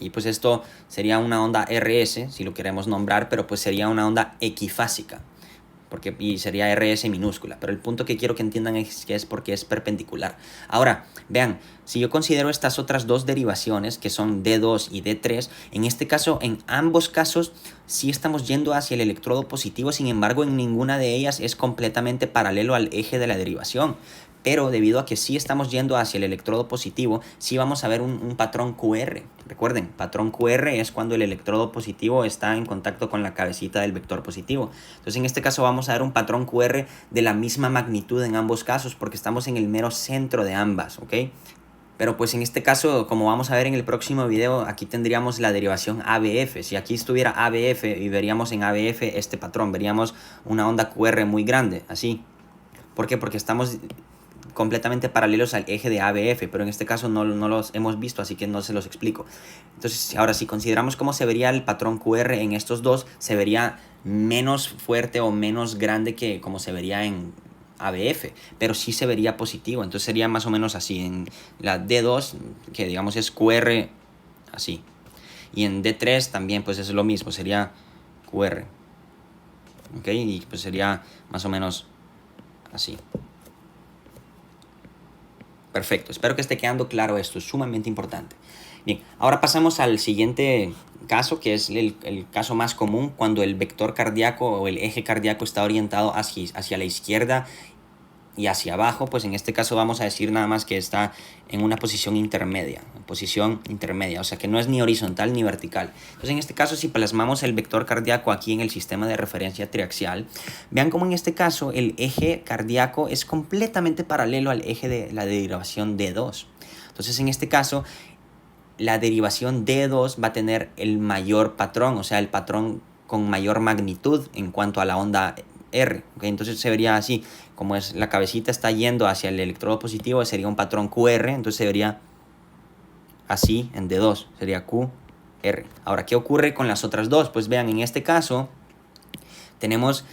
Y pues esto sería una onda RS, si lo queremos nombrar, pero pues sería una onda equifásica. Y sería RS minúscula, pero el punto que quiero que entiendan es que es porque es perpendicular. Ahora, vean, si yo considero estas otras dos derivaciones, que son D2 y D3, en este caso, en ambos casos, sí estamos yendo hacia el electrodo positivo, sin embargo, en ninguna de ellas es completamente paralelo al eje de la derivación. pero debido a que sí estamos yendo hacia el electrodo positivo, sí vamos a ver un patrón QR. Recuerden, patrón QR es cuando el electrodo positivo está en contacto con la cabecita del vector positivo. Entonces en este caso vamos a ver un patrón QR de la misma magnitud en ambos casos porque estamos en el mero centro de ambas, ¿ok? Pero pues en este caso, como vamos a ver en el próximo video, aquí tendríamos la derivación ABF. Si aquí estuviera ABF y veríamos en ABF este patrón, veríamos una onda QR muy grande, así. ¿Por qué? Porque estamos completamente paralelos al eje de ABF, pero en este caso no los hemos visto, así que no se los explico. Entonces, ahora si consideramos cómo se vería el patrón QR en estos dos, se vería menos fuerte o menos grande que como se vería en ABF, pero sí se vería positivo. Entonces sería más o menos así. En la D2, que digamos es QR, así. Y en D3 también pues es lo mismo, sería QR. ¿Ok? Y pues sería más o menos así. Perfecto, espero que esté quedando claro esto, es sumamente importante. Bien, ahora pasamos al siguiente caso, que es el caso más común, cuando el vector cardíaco o el eje cardíaco está orientado hacia la izquierda y hacia abajo. Pues en este caso vamos a decir nada más que está en una posición intermedia, o sea que no es ni horizontal ni vertical. Entonces en este caso, si plasmamos el vector cardíaco aquí en el sistema de referencia triaxial, vean cómo en este caso el eje cardíaco es completamente paralelo al eje de la derivación D2. Entonces en este caso la derivación D2 va a tener el mayor patrón, o sea el patrón con mayor magnitud en cuanto a la onda R, ¿okay? Entonces se vería así, como es la cabecita está yendo hacia el electrodo positivo, sería un patrón QR, entonces se vería así en D2, sería QR. Ahora, ¿qué ocurre con las otras dos? Pues vean, en este caso tenemos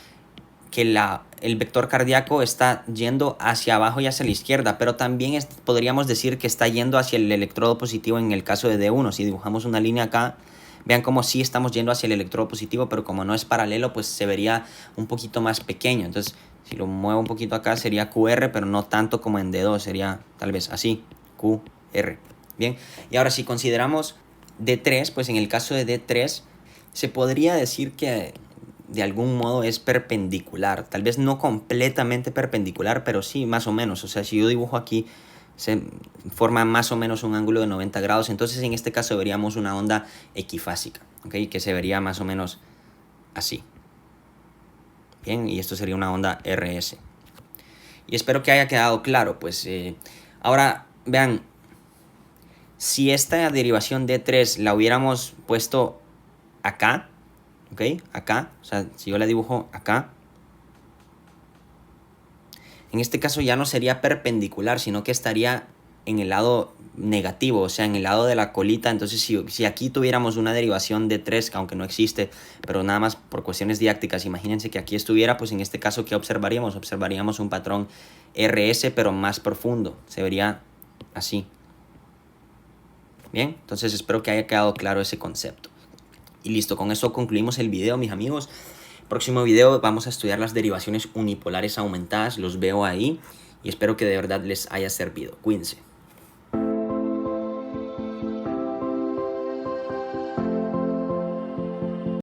que el vector cardíaco está yendo hacia abajo y hacia la izquierda, pero también podríamos decir que está yendo hacia el electrodo positivo en el caso de D1. Si dibujamos una línea acá, vean cómo sí estamos yendo hacia el electrodo positivo, pero como no es paralelo, pues se vería un poquito más pequeño. Entonces, si lo muevo un poquito acá, sería QR, pero no tanto como en D2, sería tal vez así, QR. Bien, y ahora si consideramos D3, pues en el caso de D3, se podría decir que de algún modo es perpendicular, tal vez no completamente perpendicular, pero sí más o menos. O sea, si yo dibujo aquí, se forma más o menos un ángulo de 90 grados, entonces en este caso veríamos una onda equifásica, ¿okay? Que se vería más o menos así. Bien, y esto sería una onda RS. Y espero que haya quedado claro, pues ahora vean, si esta derivación D3 la hubiéramos puesto acá, ¿ok? Acá, o sea, si yo la dibujo acá, en este caso ya no sería perpendicular, sino que estaría en el lado negativo, o sea, en el lado de la colita. Entonces, si aquí tuviéramos una derivación de 3, que aunque no existe, pero nada más por cuestiones didácticas, imagínense que aquí estuviera, pues en este caso, ¿qué observaríamos? Observaríamos un patrón RS, pero más profundo. Se vería así. Bien, entonces espero que haya quedado claro ese concepto. Y listo, con eso concluimos el video, mis amigos. Próximo video vamos a estudiar las derivaciones unipolares aumentadas. Los veo ahí y espero que de verdad les haya servido. Cuídense.